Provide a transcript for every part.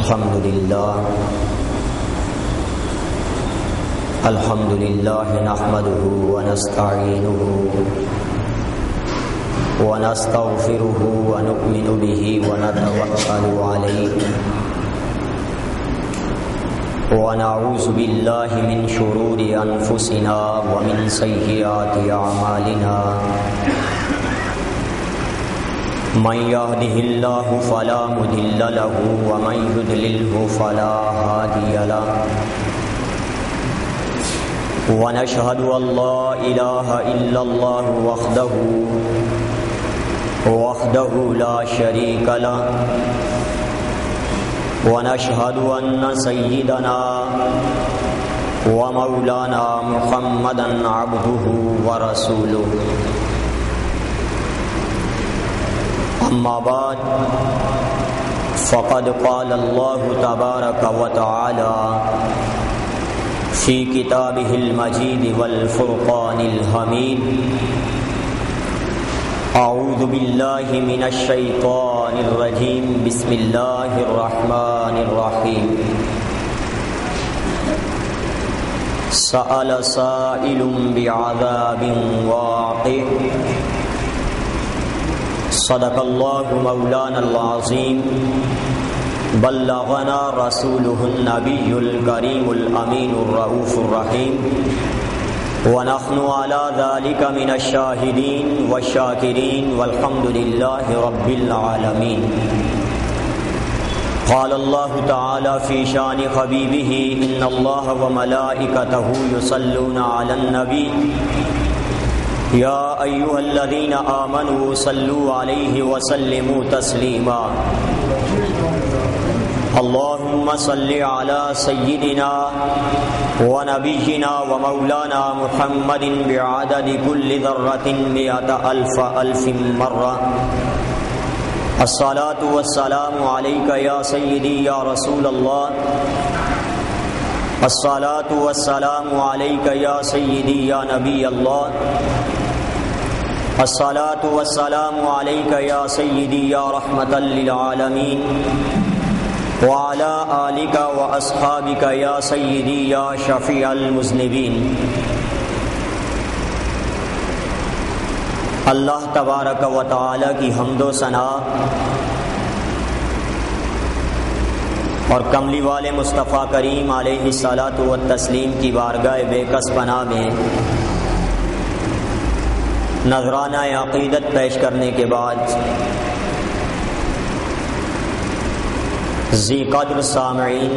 الحمد لله نحمده ونستعينه ونستغفره ونؤمن به ونتوكل عليه ونعوذ بالله من شرور أنفسنا ومن سيئات أعمالنا من يهده الله فلا مضل له ومن يضلله فلا هادي له ونشهد أن لا إله إلا الله وحده لا شريك له ونشهد أن سيدنا ومولانا محمدا عبده ورسوله أما بعد فقد قال الله تبارك وتعالى في كتابه المجيد والفرقان الحميد أعوذ بالله من الشيطان الرجيم بسم الله الرحمن الرحيم سأل سائل بعذاب واقع صدق الله مولانا العظيم بلغنا رسوله النبي الكريم الأمين الرؤوف الرحيم ونحن على ذلك من الشاهدين والشاكرين والحمد لله رب العالمين. قال الله تعالى في شان حبيبه إن الله وملائكته يصلون على النبي يا أيها الذين آمنوا صلوا عليه وسلموا تسليما. اللهم صل على سيدنا ونبينا ومولانا محمد بعدد كل ذرة 100,000 مرة. الصلاة والسلام عليك يا سيدي يا رسول الله. الصلاة والسلام عليك يا سيدي يا نبي الله. الصلاة والسلام عليك يا سيدي يا رحمة للعالمين وعلى آلك وأصحابك يا سيدي يا شفيع المذنبين. اللہ تبارک و تعالی کی حمد و ثنا اور کملی والے مصطفیٰ کریم علیہ الصلاۃ والتسلیم کی بارگاہ بے کس پناہ میں نذرانہ عقیدت پیش کرنے کے بعد ذی قدر سامعین،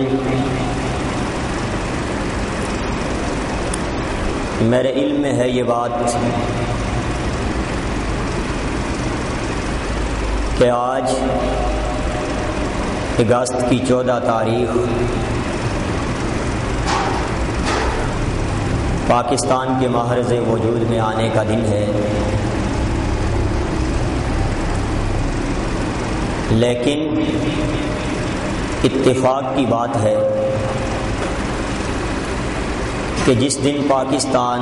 میرے علم میں ہے یہ بات کہ آج اگست کی 14 تاریخ پاکستان کے محرز وجود میں آنے کا دن ہے، لیکن اتفاق کی بات ہے کہ جس دن پاکستان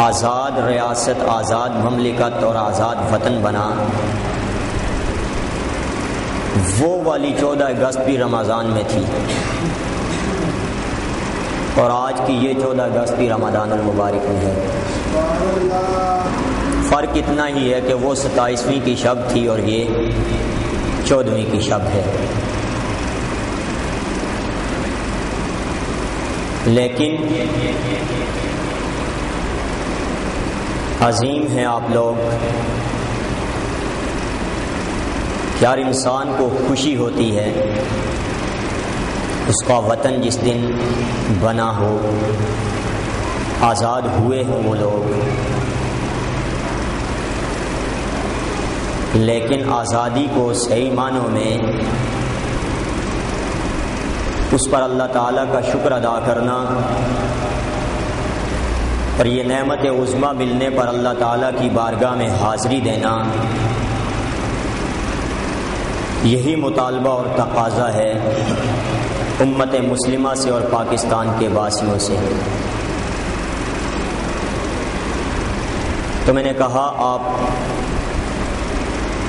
آزاد ریاست، آزاد مملکت اور آزاد وطن بنا، وہ والی 14 اگست بھی رمضان میں تھی، اور آج کی یہ 14 اگست بھی رمضان المبارک میں ہے۔ فرق اتنا ہی ہے کہ وہ 27ویں کی شب تھی اور یہ 14ویں کی شب ہے، لیکن عظیم ہیں آپ لوگ کہ ہر انسان کو خوشی ہوتی ہے اس کا وطن جس دن بنا ہو، آزاد ہوئے ہوں وہ لوگ، لیکن آزادی کو صحیح معنوں میں اس پر اللہ تعالیٰ کا شکر ادا کرنا اور یہ نعمت عظمیٰ ملنے پر اللہ تعالیٰ کی بارگاہ میں حاضری دینا، یہی مطالبہ اور تقاضا ہے امت مسلمہ سے اور پاکستان کے واسیوں سے۔ تو میں نے کہا آپ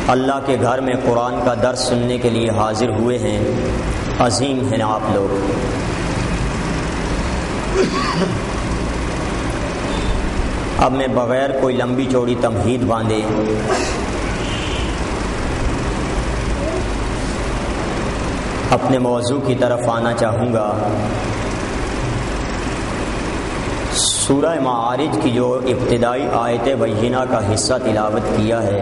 اللہ کے گھر میں قرآن کا درس سننے کے لیے حاضر ہوئے ہیں۔ عظیم ہیں آپ لوگ۔ اب میں بغیر کوئی لمبی چوڑی تمہید باندھے اپنے موضوع کی طرف آنا چاہوں گا۔ سورہ معارج کی جو ابتدائی آیت بینہ کا حصہ تلاوت کیا ہے،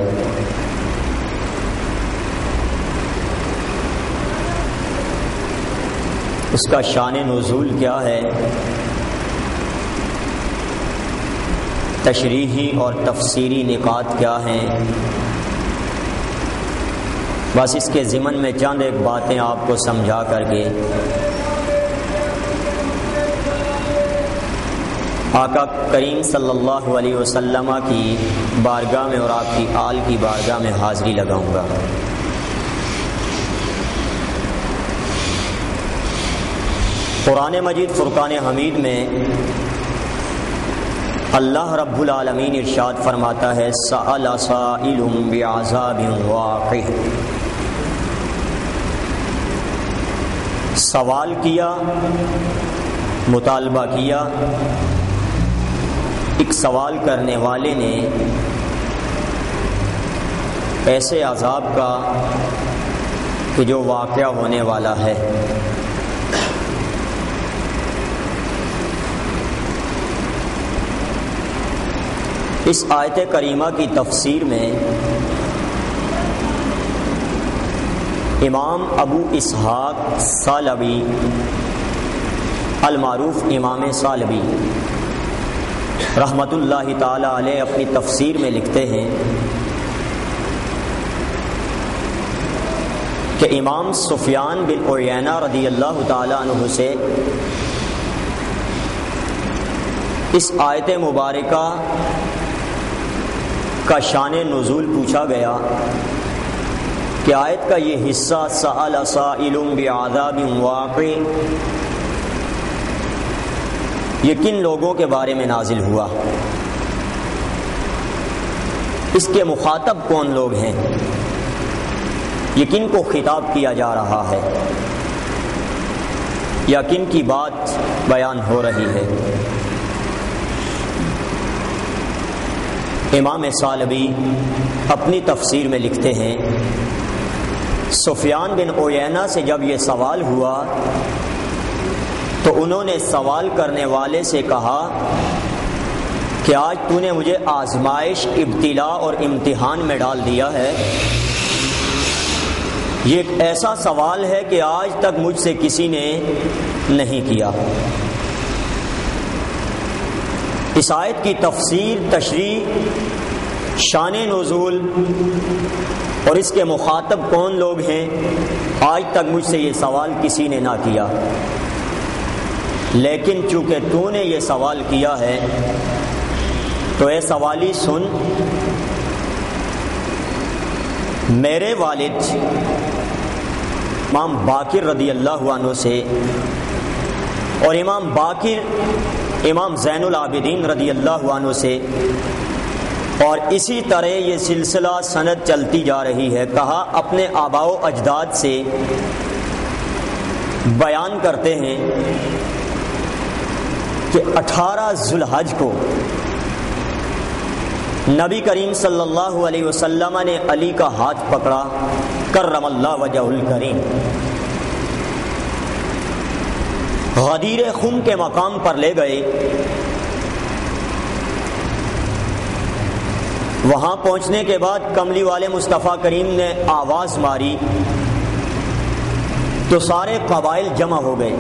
اس کا شان نزول کیا ہے، تشریحی اور تفسیری نکات کیا ہیں، بس اس کے ضمن میں چند ایک باتیں آپ کو سمجھا کر کے آقا کریم صلی اللہ علیہ وسلم کی بارگاہ میں اور آپ کی آل کی بارگاہ میں حاضری لگاؤں گا۔ قرآن مجید فرقان حمید میں اللہ رب العالمین ارشاد فرماتا ہے سأل سائل بعذاب واقع، سوال کیا، مطالبہ کیا، ایک سوال کرنے والے نے ایسے عذاب کا کہ جو واقعہ ہونے والا ہے۔ اس آیت کریمہ کی تفسیر میں امام ابو اسحاق ثعلبی المعروف امام ثعلبی رحمت اللہ تعالی علیہ اپنی تفسیر میں لکھتے ہیں کہ امام سفیان بن عیینہ رضی اللہ تعالی عنہ سے اس آیت مبارکہ کا شان نزول پوچھا گیا کہ آیت کا یہ حصہ سأل سائل بعذاب واقع یہ کن لوگوں کے بارے میں نازل ہوا، اس کے مخاطب کون لوگ ہیں، یہ کن کو خطاب کیا جا رہا ہے یا کن کی بات بیان ہو رہی ہے۔ امام ثعلبی اپنی تفسیر میں لکھتے ہیں سفیان بن عیینہ سے جب یہ سوال ہوا تو انہوں نے سوال کرنے والے سے کہا کہ آج تو نے مجھے آزمائش، ابتلا اور امتحان میں ڈال دیا ہے، یہ ایک ایسا سوال ہے کہ آج تک مجھ سے کسی نے نہیں کیا۔ اس آیت کی تفسیر، تشریح، شان نزول اور اس کے مخاطب کون لوگ ہیں، آج تک مجھ سے یہ سوال کسی نے نہ کیا، لیکن چونکہ تو نے یہ سوال کیا ہے تو اے سوالی سن، میرے والد امام باقر رضی اللہ عنہ سے اور امام باقر امام زین العابدین رضی اللہ عنہ سے، اور اسی طرح یہ سلسلہ سند چلتی جا رہی ہے، کہا اپنے آباء و اجداد سے بیان کرتے ہیں کہ 18 ذو الحج کو نبی کریم صلی اللہ علیہ وسلم نے علی کا ہاتھ پکڑا، کرم اللہ وجہ الکریم، غدیر خم کے مقام پر لے گئے۔ وہاں پہنچنے کے بعد کملی والے مصطفیٰ کریم نے آواز ماری تو سارے قبائل جمع ہو گئے،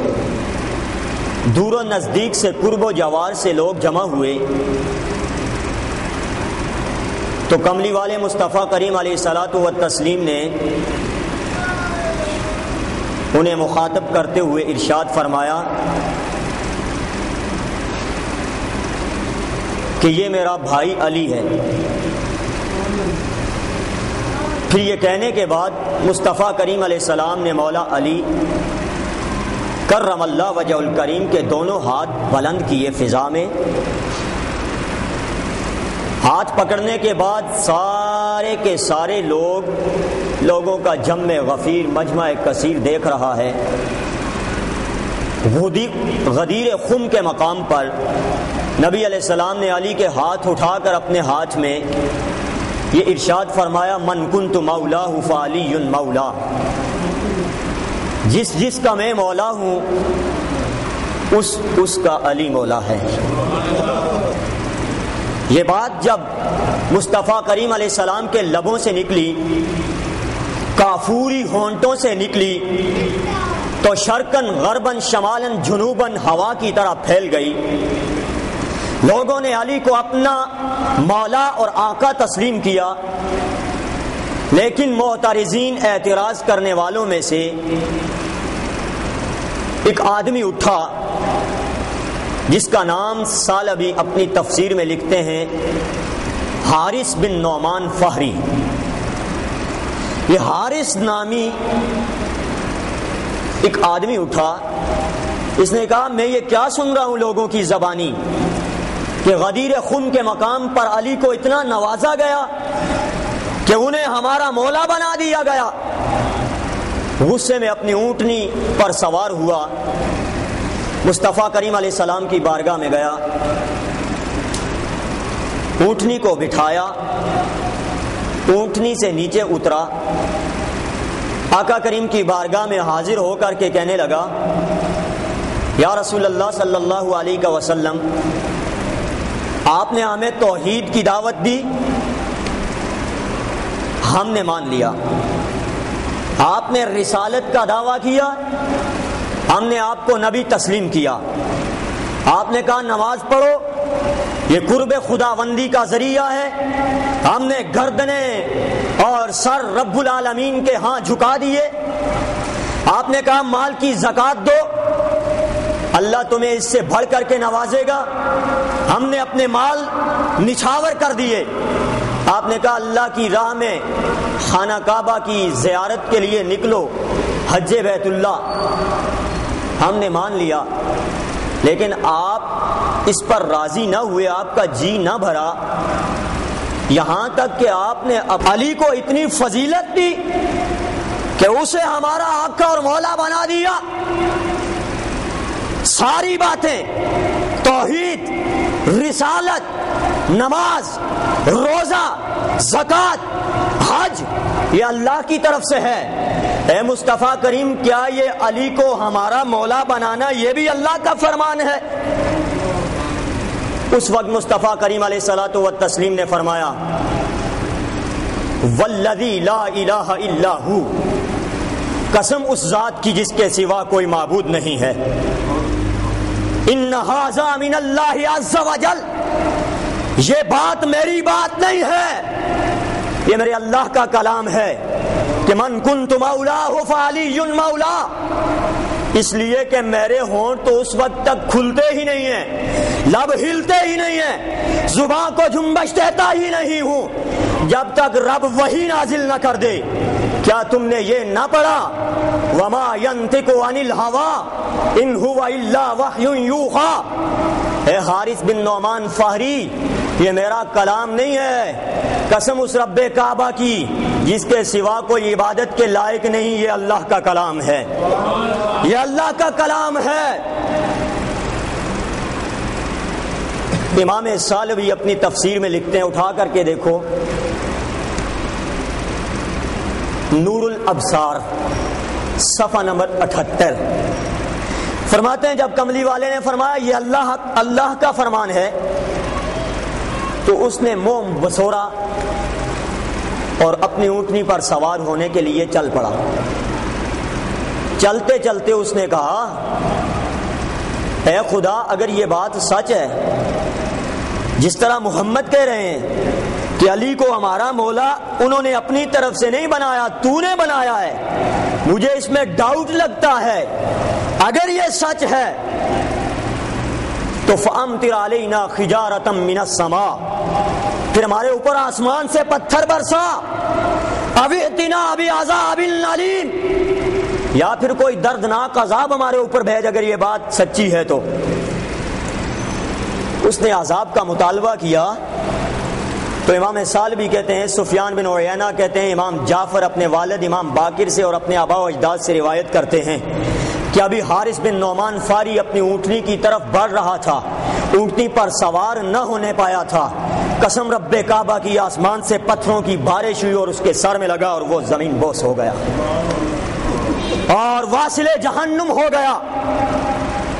دور و نزدیک سے، قرب و جوار سے لوگ جمع ہوئے۔ تو کملی والے مصطفیٰ کریم علیہ الصلاۃ والتسلیم نے انہیں مخاطب کرتے ہوئے ارشاد فرمایا کہ یہ میرا بھائی علی ہے۔ پھر یہ کہنے کے بعد مصطفیٰ کریم علیہ السلام نے مولا علی کرم اللہ وجہ الکریم کے دونوں ہاتھ بلند کیے فضا میں۔ ہاتھ پکڑنے کے بعد سارے سارے کے سارے لوگوں کا جمع غفیر مجمع کثیر دیکھ رہا ہے، غدیر خم کے مقام پر نبی علیہ السلام نے علی کے ہاتھ اٹھا کر اپنے ہاتھ میں یہ ارشاد فرمایا، من کنت مولاہ فعلی مولا، جس کا میں مولا ہوں اس کا علی مولا ہے۔ یہ بات جب مصطفیٰ کریم علیہ السلام کے لبوں سے نکلی، کافوری ہونٹوں سے نکلی، تو شرقاً غرباً شمالاً جنوباً ہوا کی طرح پھیل گئی۔ لوگوں نے علی کو اپنا مولا اور آقا تسلیم کیا، لیکن معترضین اعتراض کرنے والوں میں سے ایک آدمی اٹھا جس کا نام سالبی اپنی تفسیر میں لکھتے ہیں حارث بن نعمان فہری۔ یہ حارث نامی ایک آدمی اٹھا، اس نے کہا میں یہ کیا سن رہا ہوں لوگوں کی زبانی کہ غدیر خم کے مقام پر علی کو اتنا نوازا گیا کہ انہیں ہمارا مولا بنا دیا گیا۔ غصے میں اپنی اونٹنی پر سوار ہوا، مصطفیٰ کریم علیہ السلام کی بارگاہ میں گیا، اونٹنی کو بٹھایا، اونٹنی سے نیچے اترا، آقا کریم کی بارگاہ میں حاضر ہو کر کے کہنے لگا، یا رسول اللہ صلی اللہ علیہ وسلم، آپ نے ہمیں توحید کی دعوت دی، ہم نے مان لیا۔ آپ نے رسالت کا دعویٰ کیا، ہم نے آپ کو نبی تسلیم کیا۔ آپ نے کہا نماز پڑھو، یہ قرب خداوندی کا ذریعہ ہے، ہم نے گردنیں اور سر رب العالمین کے ہاں جھکا دیے۔ آپ نے کہا مال کی زکوٰۃ دو، اللہ تمہیں اس سے بڑھ کر کے نوازے گا، ہم نے اپنے مال نچھاور کر دیے۔ آپ نے کہا اللہ کی راہ میں خانہ کعبہ کی زیارت کے لیے نکلو، حج بیت اللہ، ہم نے مان لیا۔ لیکن آپ اس پر راضی نہ ہوئے، آپ کا جی نہ بھرا، یہاں تک کہ آپ نے علی کو اتنی فضیلت دی کہ اسے ہمارا آقا اور مولا بنا دیا۔ ساری باتیں توحید، رسالت، نماز، روزہ، زکوٰۃ، حج، یہ اللہ کی طرف سے ہے۔ اے مصطفیٰ کریم، کیا یہ علی کو ہمارا مولا بنانا یہ بھی اللہ کا فرمان ہے؟ اس وقت مصطفیٰ کریم علیہ الصلاۃ والتسلیم نے فرمایا، والذی لا الہ الا ہو، قسم اس ذات کی جس کے سوا کوئی معبود نہیں ہے، ان ھذا من اللہ عز وجل، یہ بات میری بات نہیں ہے، یہ میرے اللہ کا کلام ہے کہ من کنت مولاہ فعلی مولا، اس لیے کہ میرے ہونٹ تو اس وقت تک کھلتے ہی نہیں ہیں، لب ہلتے ہی نہیں ہیں، زباں کو جنبش دیتا ہی نہیں ہوں جب تک رب وحی نازل نہ کر دے۔ کیا تم نے یہ نہ پڑھا وما ینطق عن الہوی ان هو الا وحی یوحی؟ اے حارث بن نعمان فہری، یہ میرا کلام نہیں ہے، قسم اس رب کعبہ کی جس کے سوا کوئی عبادت کے لائق نہیں، یہ اللہ کا کلام ہے، یہ اللہ کا کلام ہے۔ امام سالوی اپنی تفسیر میں لکھتے ہیں، اٹھا کر کے دیکھو، نور الابصار صفحہ نمبر 78، فرماتے ہیں جب کملی والے نے فرمایا یہ اللہ کا فرمان ہے تو اس نے منہ بسورا اور اپنی اونٹنی پر سوار ہونے کے لیے چل پڑا۔ چلتے چلتے اس نے کہا، اے خدا، اگر یہ بات سچ ہے جس طرح محمد کہہ رہے ہیں کہ علی کو ہمارا مولا انہوں نے اپنی طرف سے نہیں بنایا، تو نے بنایا ہے، مجھے اس میں ڈاؤٹ لگتا ہے، اگر یہ سچ ہے تو فَأَمْطِرْ عَلَيْنَا حِجَارَةً مِّنَ السَّمَاءِ، پھر ہمارے اوپر آسمان سے پتھر برسا، اَوْ ائْتِنَا بِعَذَابٍ أَلِيمٍ، یا پھر کوئی دردناک عذاب ہمارے اوپر بھیج اگر یہ بات سچی ہے تو۔ اس نے عذاب کا مطالبہ کیا، تو امام سالبی کہتے ہیں، سفیان بن عیینہ کہتے ہیں، امام جعفر اپنے والد امام باقر سے اور اپنے آبا و اجداد سے روایت کرتے ہیں کہ ابھی حارث بن نعمان فاری اپنی اونٹنی کی طرف بڑھ رہا تھا، اونٹنی پر سوار نہ ہونے پایا تھا، قسم رب کعبہ کی آسمان سے پتھروں کی بارش ہوئی اور اس کے سر میں لگا اور وہ زمین بوس ہو گیا اور واصل جہنم ہو گیا۔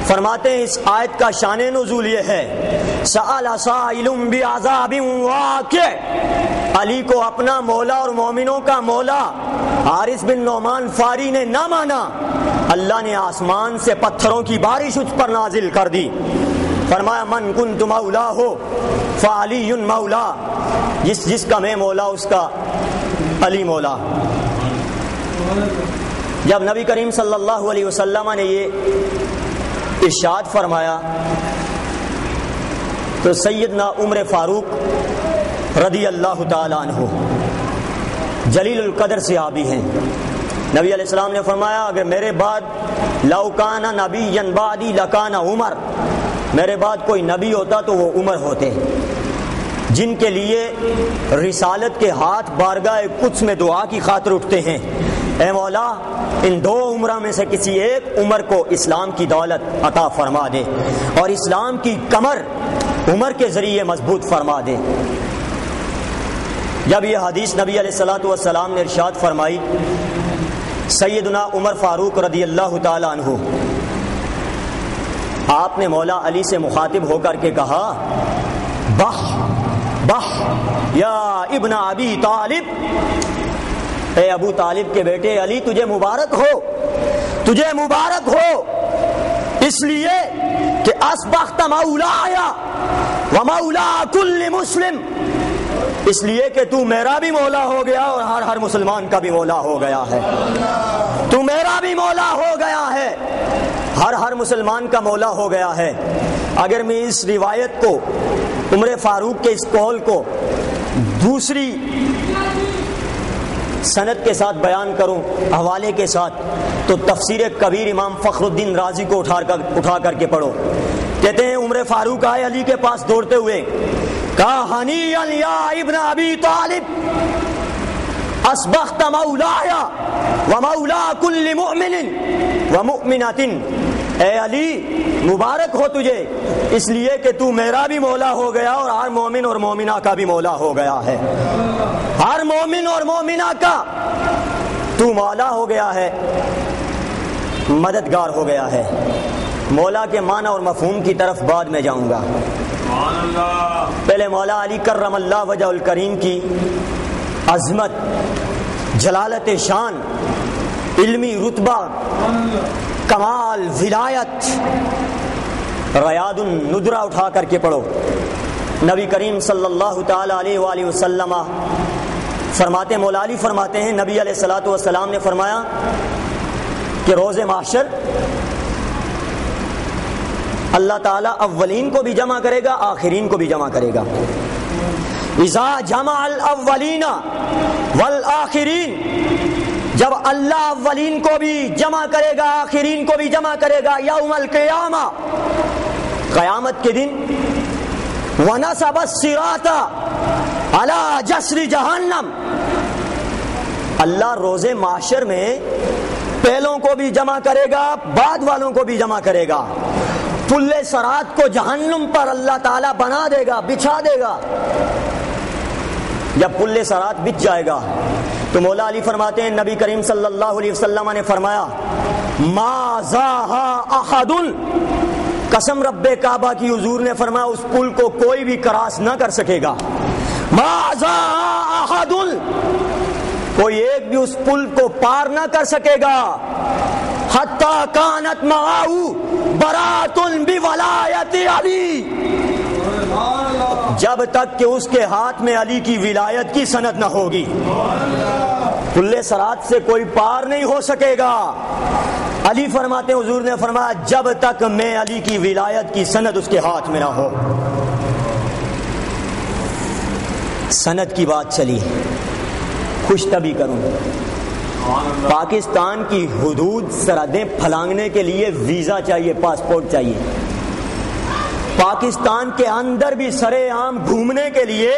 فرماتے ہیں اس آیت کا شان نزول یہ ہے، سأل سائل بعذاب واقع، علی کو اپنا مولا اور مومنوں کا مولا حارث بن نعمان فاری نے نہ مانا، اللہ نے آسمان سے پتھروں کی بارش اس پر نازل کر دی۔ فرمایا من کنت مولا ہو فعلی مولا، جس کا میں مولا اس کا علی مولا۔ جب نبی کریم صلی اللہ علیہ وسلم نے یہ ارشاد فرمایا تو سیدنا عمر فاروق رضی اللہ تعالیٰ عنہ جلیل القدر صحابی ہیں، نبی علیہ السلام نے فرمایا اگر میرے بعد لو کان نبیا بعدی لکان عمر، میرے بعد کوئی نبی ہوتا تو وہ عمر ہوتے، جن کے لیے رسالت کے ہاتھ بارگاہ قدس میں دعا کی خاطر اٹھتے ہیں، اے مولا ان دو عمرہ میں سے کسی ایک عمر کو اسلام کی دولت عطا فرما دے اور اسلام کی کمر عمر کے ذریعے مضبوط فرما دے۔ جب یہ حدیث نبی علیہ الصلوۃ والسلام نے ارشاد فرمائی، سیدنا عمر فاروق رضی اللہ تعالی عنہ آپ نے مولا علی سے مخاطب ہو کر کے کہا، بح بح یا ابن ابی طالب، اے ابو طالب کے بیٹے علی تجھے مبارک ہو، تجھے مبارک ہو، اس لیے کہ اصبحت مولایا و مولا کل مسلم، اس لیے کہ تو میرا بھی مولا ہو گیا اور ہر مسلمان کا بھی مولا ہو گیا ہے، تو میرا بھی مولا ہو گیا ہے، ہر مسلمان کا مولا ہو گیا ہے۔ اگر میں اس روایت کو عمر فاروق کے اس قول کو دوسری سند کے ساتھ بیان کروں حوالے کے ساتھ تو تفسیر کبیر امام فخر الدین رازی کو اٹھا کر کے پڑھو، کہتے ہیں عمر فاروق آئے علی کے پاس دوڑتے ہوئے، کہا ہنیئا یا ابن ابی طالب اصبحت مولایا و مولا کل مؤمن و مؤمنۃ، اے علی مبارک ہو تجھے اس لیے کہ تو میرا بھی مولا ہو گیا اور ہر مومن اور مومنہ کا بھی مولا ہو گیا ہے، ہر مومن اور مومنہ کا تو مولا ہو گیا ہے، مددگار ہو گیا ہے۔ مولا کے معنی اور مفہوم کی طرف بعد میں جاؤں گا، پہلے مولا علی کرم اللہ وجہ الکریم کی عظمت، جلالت شان، علمی رتبہ، کمال، ولایت، ریاض الندرہ اٹھا کر کے پڑھو۔ نبی کریم صلی اللہ تعالی علیہ وآلہ وسلم فرماتے، مولا علی فرماتے ہیں نبی علیہ الصلوۃ والسلام نے فرمایا کہ روز محشر اللہ تعالیٰ اولین کو بھی جمع کرے گا، آخرین کو بھی جمع کرے گا۔ اذا جمع الاولین والآخرین، جب اللہ اولین کو بھی جمع کرے گا آخرین کو بھی جمع کرے گا یوم القیامہ، قیامت کے دن، ونصب الصراط علی جسر جہنم، اللہ روز محشر میں پہلوں کو بھی جمع کرے گا بعد والوں کو بھی جمع کرے گا، پل صراط کو جہنم پر اللہ تعالیٰ بنا دے گا، بچھا دے گا۔ جب پل صراط بچ جائے گا تو مولا علی فرماتے ہیں نبی کریم صلی اللہ علیہ وسلم نے فرمایا، ما زاہا احد، قسم رب کعبہ کی حضور نے فرمایا اس پل کو کوئی بھی کراس نہ کر سکے گا، ما زاہا احد، کوئی ایک بھی اس پل کو پار نہ کر سکے گا، حتی کانت معاہو برات بولایت علی، جب تک کہ اس کے ہاتھ میں علی کی ولایت کی سند نہ ہوگی، پل صراط سے کوئی پار نہیں ہو سکے گا۔ علی فرماتے ہیں حضور نے فرمایا جب تک میں علی کی ولایت کی سند اس کے ہاتھ میں نہ ہو۔ سند کی بات چلی، خوش طبی کروں، پاکستان کی حدود سرحدیں پھلانگنے کے لیے ویزا چاہیے، پاسپورٹ چاہیے، پاکستان کے اندر بھی سرے عام گھومنے کے لیے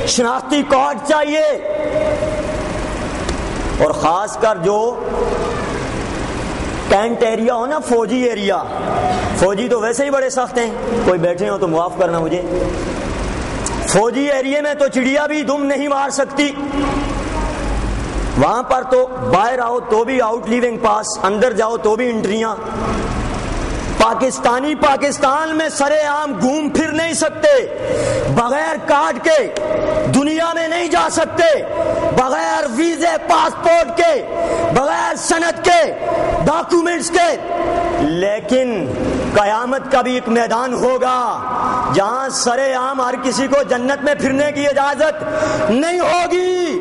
شناختی کارڈ چاہیے، اور خاص کر جو کینٹ ایریا ہو نا، فوجی ایریا، فوجی تو ویسے ہی بڑے سخت ہیں، کوئی بیٹھے ہو تو معاف کرنا مجھے، فوجی ایریا میں تو چڑیا بھی دم نہیں مار سکتی، وہاں پر تو باہر آؤ تو بھی آؤٹ لیونگ پاس، اندر جاؤ تو بھی انٹریاں۔ پاکستانی پاکستان میں سرے عام گھوم پھر نہیں سکتے، بغیر کارڈ کے دنیا میں نہیں جا سکتے، بغیر ویزے پاسپورٹ کے، بغیر سند کے، ڈاکومنٹس کے، لیکن قیامت کا بھی ایک میدان ہوگا جہاں سرے عام ہر کسی کو جنت میں پھرنے کی اجازت نہیں ہوگی۔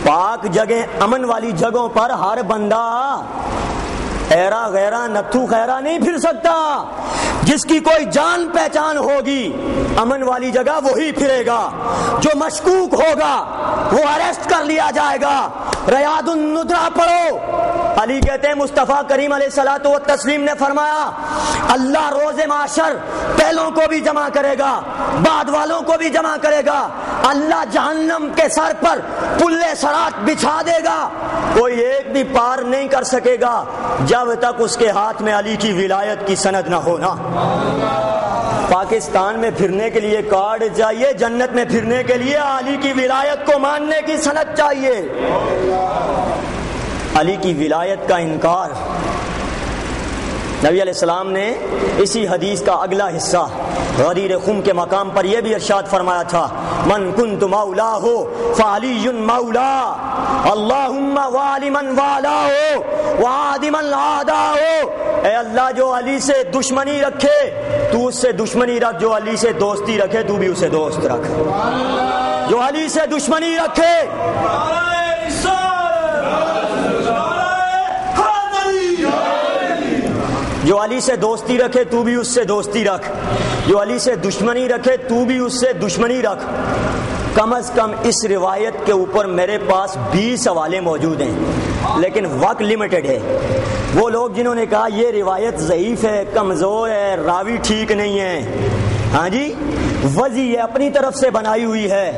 پاک جگہ، امن والی جگہوں پر ہر بندہ ایرا غیرہ نتھو خیرہ نہیں پھر سکتا، جس کی کوئی جان پہچان ہوگی امن والی جگہ وہی پھرے گا، جو مشکوک ہوگا وہ اریسٹ کر لیا جائے گا۔ ریاض الندرہ پڑھو، علی کہتے ہیں مصطفیٰ کریم علیہ الصلوۃ والتسلیم نے فرمایا اللہ روز معاشر پہلوں کو بھی جمع کرے گا، بعد والوں کو بھی جمع کرے گا، اللہ جہنم کے سر پر پلے صراط بچھا دے گا، کوئی ایک بھی پار نہیں کر سکے گا جب تک اس کے ہاتھ میں علی کی ولایت کی سند نہ ہونا۔ پاکستان میں پھرنے کے لیے کارڈ چاہیے، جنت میں پھرنے کے لیے علی کی ولایت کو ماننے کی سند چاہیے۔ علی کی ولایت کا انکار، نبی علیہ السلام نے اسی حدیث کا اگلا حصہ غدیر خم کے مقام پر یہ بھی ارشاد فرمایا تھا، من کنت مولا ہو فعلی مولا اللہم والی من والا ہو وعادی من عادا ہو۔ اے اللہ جو علی سے دشمنی رکھے تو اس سے دشمنی رکھ، جو علی سے دوستی رکھے تو بھی اسے دوست رکھ، جو علی سے دشمنی رکھے جو علی سے دوستی رکھے تو بھی اس سے دوستی رکھ، جو علی سے دشمنی رکھے تو بھی اس سے دشمنی رکھ۔ کم از کم اس روایت کے اوپر میرے پاس 20 حوالے موجود ہیں، لیکن وقت لمیٹڈ ہے۔ وہ لوگ جنہوں نے کہا یہ روایت ضعیف ہے، کمزور ہے، راوی ٹھیک نہیں ہے، ہاں جی وضعی ہے، اپنی طرف سے بنائی ہوئی ہے،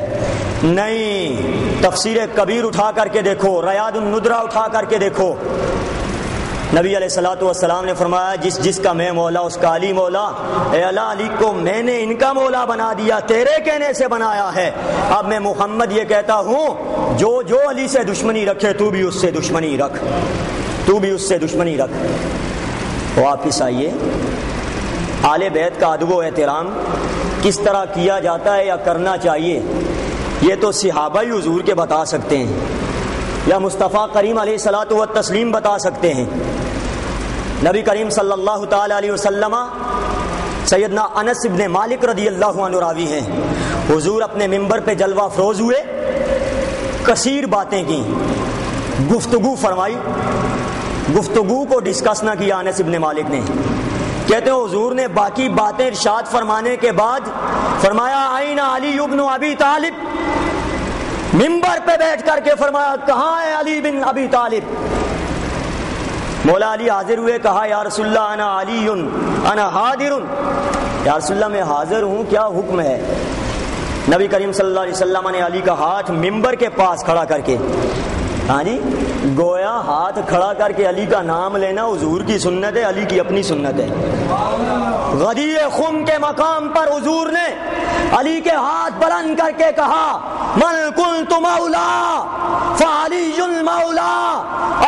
نہیں، تفسیر کبیر اٹھا کر کے دیکھو، ریاض الندرہ اٹھا کر کے دیکھو، نبی علیہ الصلوۃ والسلام نے فرمایا جس کا میں مولا اس کا علی مولا۔ اے اللہ، علی کو میں نے ان کا مولا بنا دیا، تیرے کہنے سے بنایا ہے، اب میں محمد یہ کہتا ہوں جو علی سے دشمنی رکھے تو بھی اس سے دشمنی رکھ، تو بھی اس سے دشمنی رکھ۔ واپس آئیے، آل بیت کا ادب و احترام کس طرح کیا جاتا ہے یا کرنا چاہیے، یہ تو صحابہ ہی حضور کے بتا سکتے ہیں، یا مصطفیٰ کریم علیہ الصلوۃ والتسلیم بتا سکتے ہیں۔ نبی کریم صلی اللہ تعالی علیہ وسلم، سیدنا انس ابن مالک رضی اللہ عنہ راوی ہیں، حضور اپنے ممبر پہ جلوہ افروز ہوئے، کثیر باتیں کی، گفتگو فرمائی، گفتگو کو ڈسکس نہ کیا انس ابن مالک نے، کہتے ہیں حضور نے باقی باتیں ارشاد فرمانے کے بعد فرمایا آئین علی ابن ابی طالب، ممبر پہ بیٹھ کر کے فرمایا کہاں ہے علی بن ابی طالب؟ مولا علی حاضر ہوئے، کہا یا رسول اللہ انا علی انا حاضر، یا رسول اللہ میں حاضر ہوں، کیا حکم ہے؟ نبی کریم صلی اللہ علیہ وسلم نے علی کا ہاتھ ممبر کے پاس کھڑا کر کے، ہاں جی گویا ہاتھ کھڑا کر کے علی کا نام لینا حضور کی سنت ہے، علی کی اپنی سنت ہے۔ غدیر خم کے مقام پر حضور نے علی کے ہاتھ بلند کر کے کہا من کنت مولا فعلی مولا،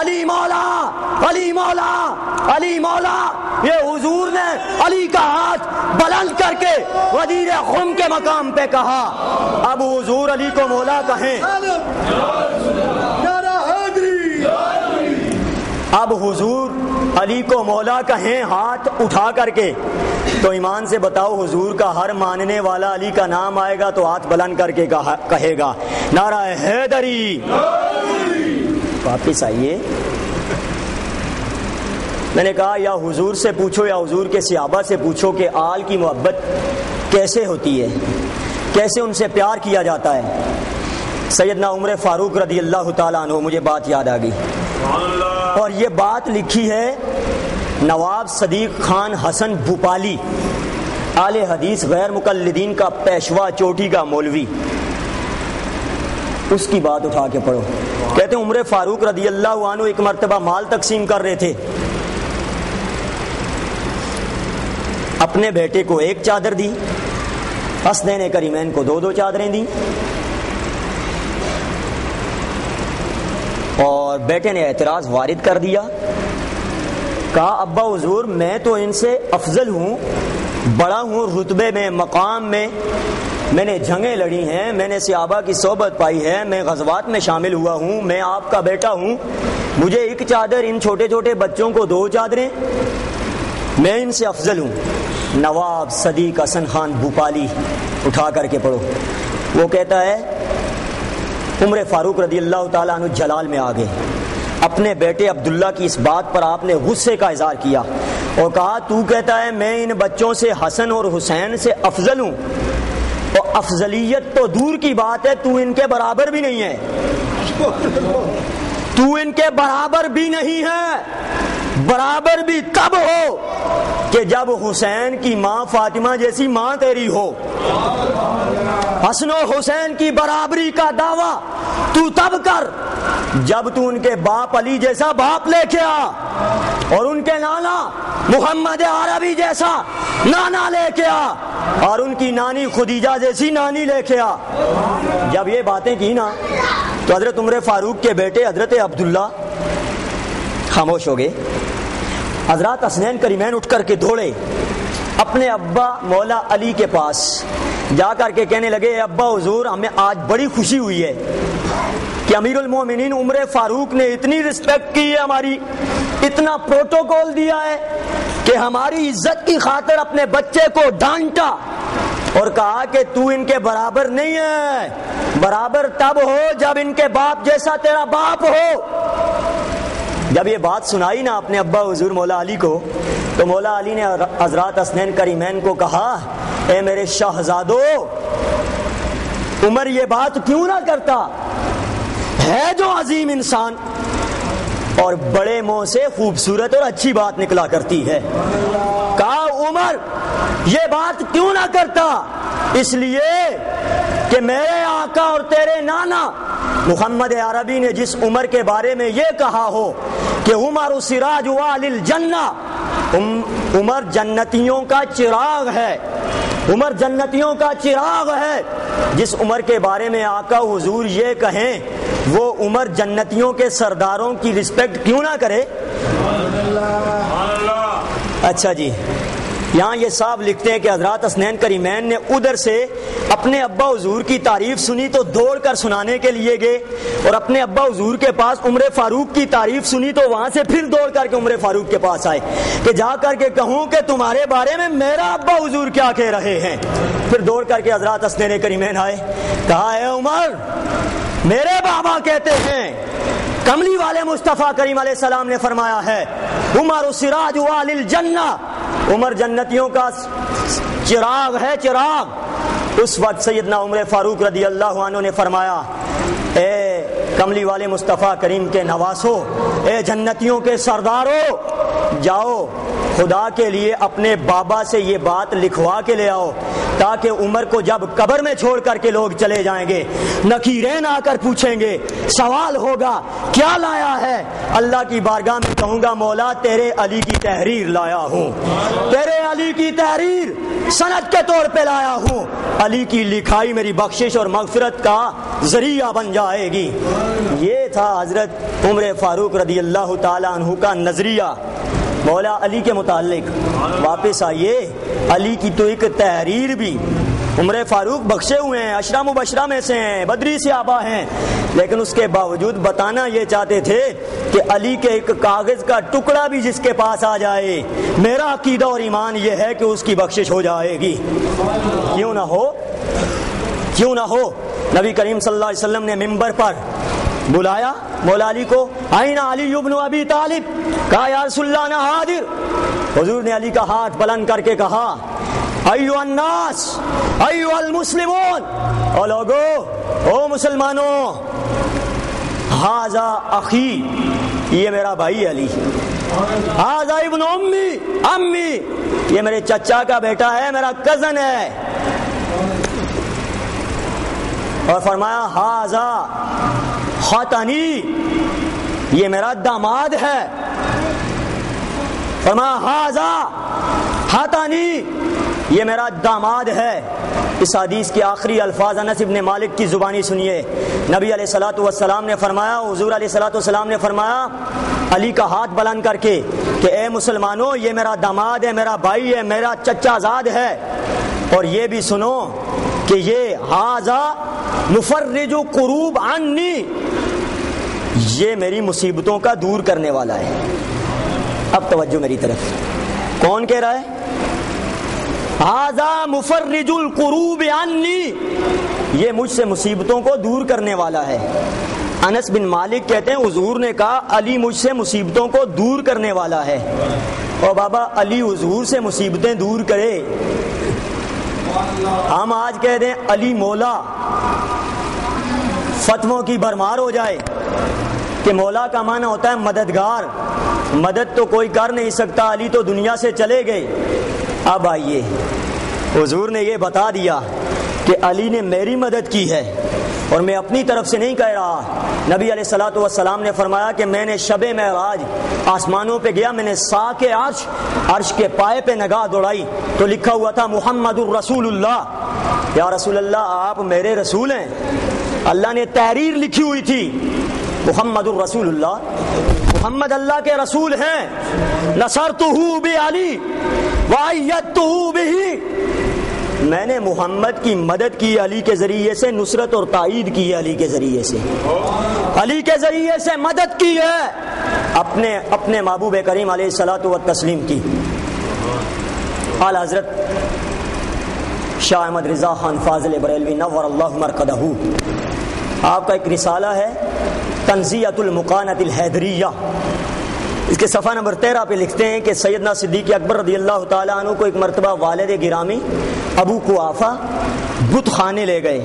علی مولا، علی مولا، علی مولا۔ یہ حضور نے علی کا ہاتھ بلند کر کے غدیر خم کے مقام پہ کہا، اب حضور علی کو مولا کہیں، اب حضور علی کو مولا کہیں ہاتھ اٹھا کر کے، تو ایمان سے بتاؤ حضور کا ہر ماننے والا علی کا نام آئے گا تو ہاتھ بلند کر کے کہے گا نعرہ حیدری۔ واپس آئیے، میں نے کہا یا حضور سے پوچھو یا حضور کے صحابہ سے پوچھو کہ آل کی محبت کیسے ہوتی ہے، کیسے ان سے پیار کیا جاتا ہے۔ سیدنا عمر فاروق رضی اللہ تعالیٰ عنہ، مجھے بات یاد آ گئی، اور یہ بات لکھی ہے نواب صدیق خان حسن بھوپالی اہل حدیث غیر مقلدین کا پیشوا چوٹی کا مولوی، اس کی بات اٹھا کے پڑھو. کہتے ہیں عمر فاروق رضی اللہ عنہ ایک مرتبہ مال تقسیم کر رہے تھے، اپنے بیٹے کو ایک چادر دی، حسنین کریمین کو 2 چادریں دیں، اور بیٹے نے اعتراض وارد کر دیا. کہا ابا حضور میں تو ان سے افضل ہوں، بڑا ہوں رتبے میں، مقام میں نے جنگیں لڑی ہیں، میں نے صحابہ کی صحبت پائی ہے، میں غزوات میں شامل ہوا ہوں، میں آپ کا بیٹا ہوں، مجھے ایک چادر، ان چھوٹے چھوٹے بچوں کو 2 چادریں، میں ان سے افضل ہوں. نواب صدیق حسن خان بھوپالی، اٹھا کر کے پڑھو. وہ کہتا ہے عمر فاروق رضی اللہ تعالیٰ عنہ جلال میں آ گئے. اپنے بیٹے عبداللہ کی اس بات پر آپ نے غصے کا اظہار کیا اور کہا تو کہتا ہے میں ان بچوں سے حسن اور حسین سے افضل ہوں، اور افضلیت تو دور کی بات ہے، تو ان کے برابر بھی نہیں ہے، تو ان کے برابر بھی نہیں ہے. برابر بھی تب ہو کہ جب حسین کی ماں فاطمہ جیسی ماں تیری ہو. حسن و حسین کی برابری کا دعویٰ تو تب کر جب تو ان کے باپ علی جیسا باپ لے کے آ، اور ان کے نانا محمد عربی جیسا نانا لے کے آ، اور ان کی نانی خدیجہ جیسی نانی لے کے آ. جب یہ باتیں کی نا تو حضرت عمر فاروق کے بیٹے حضرت عبداللہ خاموش ہو گئے. حضرات حسنین کریمین اٹھ کر کے دوڑے اپنے ابا مولا علی کے پاس، جا کر کے کہنے لگے ابا حضور ہمیں آج بڑی خوشی ہوئی ہے کہ امیر المومنین عمر فاروق نے اتنی رسپیکٹ کی ہے ہماری، اتنا پروٹوکول دیا ہے کہ ہماری عزت کی خاطر اپنے بچے کو ڈانٹا اور کہا کہ تو ان کے برابر نہیں ہے، برابر تب ہو جب ان کے باپ جیسا تیرا باپ ہو. جب یہ بات سنائی نا اپنے ابا حضور مولا علی کو، تو مولا علی نے حضرات حسنین کریمین کو کہا اے میرے شہزادو، عمر یہ بات کیوں نہ کرتا، ہے جو عظیم انسان اور بڑے منہ سے خوبصورت اور اچھی بات نکلا کرتی ہے. کہا عمر یہ بات کیوں نہ کرتا، اس لیے کہ میرے آقا اور تیرے نانا محمد عربی نے جس عمر کے بارے میں یہ کہا ہو کہ عمر سراج اہل الجنہ، عمر جنتیوں کا چراغ ہے، عمر جنتیوں کا چراغ ہے، جس عمر کے بارے میں آقا حضور یہ کہیں وہ عمر جنتیوں کے سرداروں کی رسپیکٹ کیوں نہ کرے. اچھا جی، یہاں یہ صاحب لکھتے ہیں کہ حضرات حسنین کریمین نے ادھر سے اپنے ابا حضور کی تعریف سنی تو دوڑ کر سنانے کے لیے گئے، اور اپنے ابا حضور کے پاس عمر فاروق کی تعریف سنی تو وہاں سے پھر دوڑ کر کے عمر فاروق کے پاس آئے کہ جا کر کے کہوں کہ تمہارے بارے میں میرا ابا حضور کیا کہہ رہے ہیں. پھر دوڑ کر کے حضرات حسنین کریمین آئے، کہا اے عمر میرے بابا کہتے ہیں، کملی والے مصطفیٰ کریم علیہ السلام نے فرمایا ہے عمر سراج اہل الجنہ، عمر جنتیوں کا چراغ ہے، چراغ. اس وقت سیدنا عمر فاروق رضی اللہ عنہ نے فرمایا اے کملی والے مصطفیٰ کریم کے نواسو، اے جنتیوں کے سردارو، جاؤ خدا کے لیے اپنے بابا سے یہ بات لکھوا کے لے آؤ تاکہ عمر کو جب قبر میں چھوڑ کر کے لوگ چلے جائیں گے نکیرین آ کر پوچھیں گے، سوال ہوگا کیا لایا ہے، اللہ کی بارگاہ میں کہوں گا مولا تیرے علی کی تحریر لایا ہوں، تیرے علی کی تحریر سند کے طور پہ لایا ہوں، علی کی لکھائی میری بخشش اور مغفرت کا ذریعہ بن جائے گی. یہ تھا حضرت عمر فاروق رضی اللہ تعالی عنہ کا نظریہ مولا علی کے متعلق. واپس آئیے، علی کی تو ایک تحریر بھی، عمر فاروق بخشے ہوئے ہیں، عشرہ مبشرہ میں سے ہیں، بدری صحابہ ہیں، لیکن اس کے باوجود بتانا یہ چاہتے تھے کہ علی کے ایک کاغذ کا ٹکڑا بھی جس کے پاس آ جائے میرا عقیدہ اور ایمان یہ ہے کہ اس کی بخشش ہو جائے گی. کیوں نہ ہو، کیوں نہ ہو. نبی کریم صلی اللہ علیہ وسلم نے ممبر پر بلایا مولا علی کو، آئین علی ابن ابی طالب، کہا یا رسول اللہ انا حاضر. حضور نے علی کا ہاتھ بلند کر کے کہا ایھا الناس ایھا المسلمون، او لوگو، او مسلمانوں، ھذا اخی، یہ میرا بھائی علی، ھذا ابن امی، یہ میرے چچا کا بیٹا ہے، میرا کزن ہے. اور فرمایا ھذا خاتنی، یہ میرا داماد ہے. فرمایا ھذا خاتنی، یہ میرا داماد ہے. اس حدیث کے آخری الفاظ انس ابن مالک کی زبانی سنیے. نبی علیہ الصلوۃ والسلام نے فرمایا، حضور علیہ الصلوۃ والسلام نے فرمایا علی کا ہاتھ بلند کر کے کہ اے مسلمانوں، یہ میرا داماد ہے، میرا بھائی ہے، میرا چچا زاد ہے. اور یہ بھی سنو کہ یہ ھذا مفرج قروب عنی، یہ میری مصیبتوں کا دور کرنے والا ہے. اب توجہ میری طرف، کون کہہ رہا ہے؟ ھذا مفرج القروب عنی، یہ مجھ سے مصیبتوں کو دور کرنے والا ہے. انس بن مالک کہتے ہیں حضور نے کہا علی مجھ سے مصیبتوں کو دور کرنے والا ہے. اور بابا علی حضور سے مصیبتیں دور کرے، ہم آج کہہ دیں علی مولا، فتووں کی بھرمار ہو جائے کہ مولا کا معنی ہوتا ہے مددگار. مدد تو کوئی کر نہیں سکتا، علی تو دنیا سے چلے گئے. اب آئیے، حضور نے یہ بتا دیا کہ علی نے میری مدد کی ہے اور میں اپنی طرف سے نہیں کہہ رہا. نبی علیہ الصلوۃ والسلام نے فرمایا کہ میں نے شب معراج آسمانوں پہ گیا، میں نے ساق عرش کے پائے پہ نگاہ دوڑائی تو لکھا ہوا تھا محمد الرسول اللہ، یا رسول اللہ آپ میرے رسول ہیں. اللہ نے تحریر لکھی ہوئی تھی محمد الرسول اللہ، محمد اللہ کے رسول ہیں. نصرتہ بعلی وأیدتہ بہ، میں نے محمد کی مدد کی علی کے ذریعے سے، نصرت اور تائید کی ہے علی کے ذریعے سے، علی کے ذریعے سے مدد کی ہے، اپنے محبوب کریم علیہ الصلوۃ والتسلیم کی. اعلی حضرت شاہ احمد رضا خان فاضل بریلوی نور اللہ مرقدہ، آپ کا ایک رسالہ ہے تنزیۃ المقانۃ الحیدریہ، اس کے صفحہ نمبر 13 پہ لکھتے ہیں کہ سیدنا صدیق اکبر رضی اللہ تعالیٰ عنہ کو ایک مرتبہ والد گرامی ابو قحافہ بت خانے لے گئے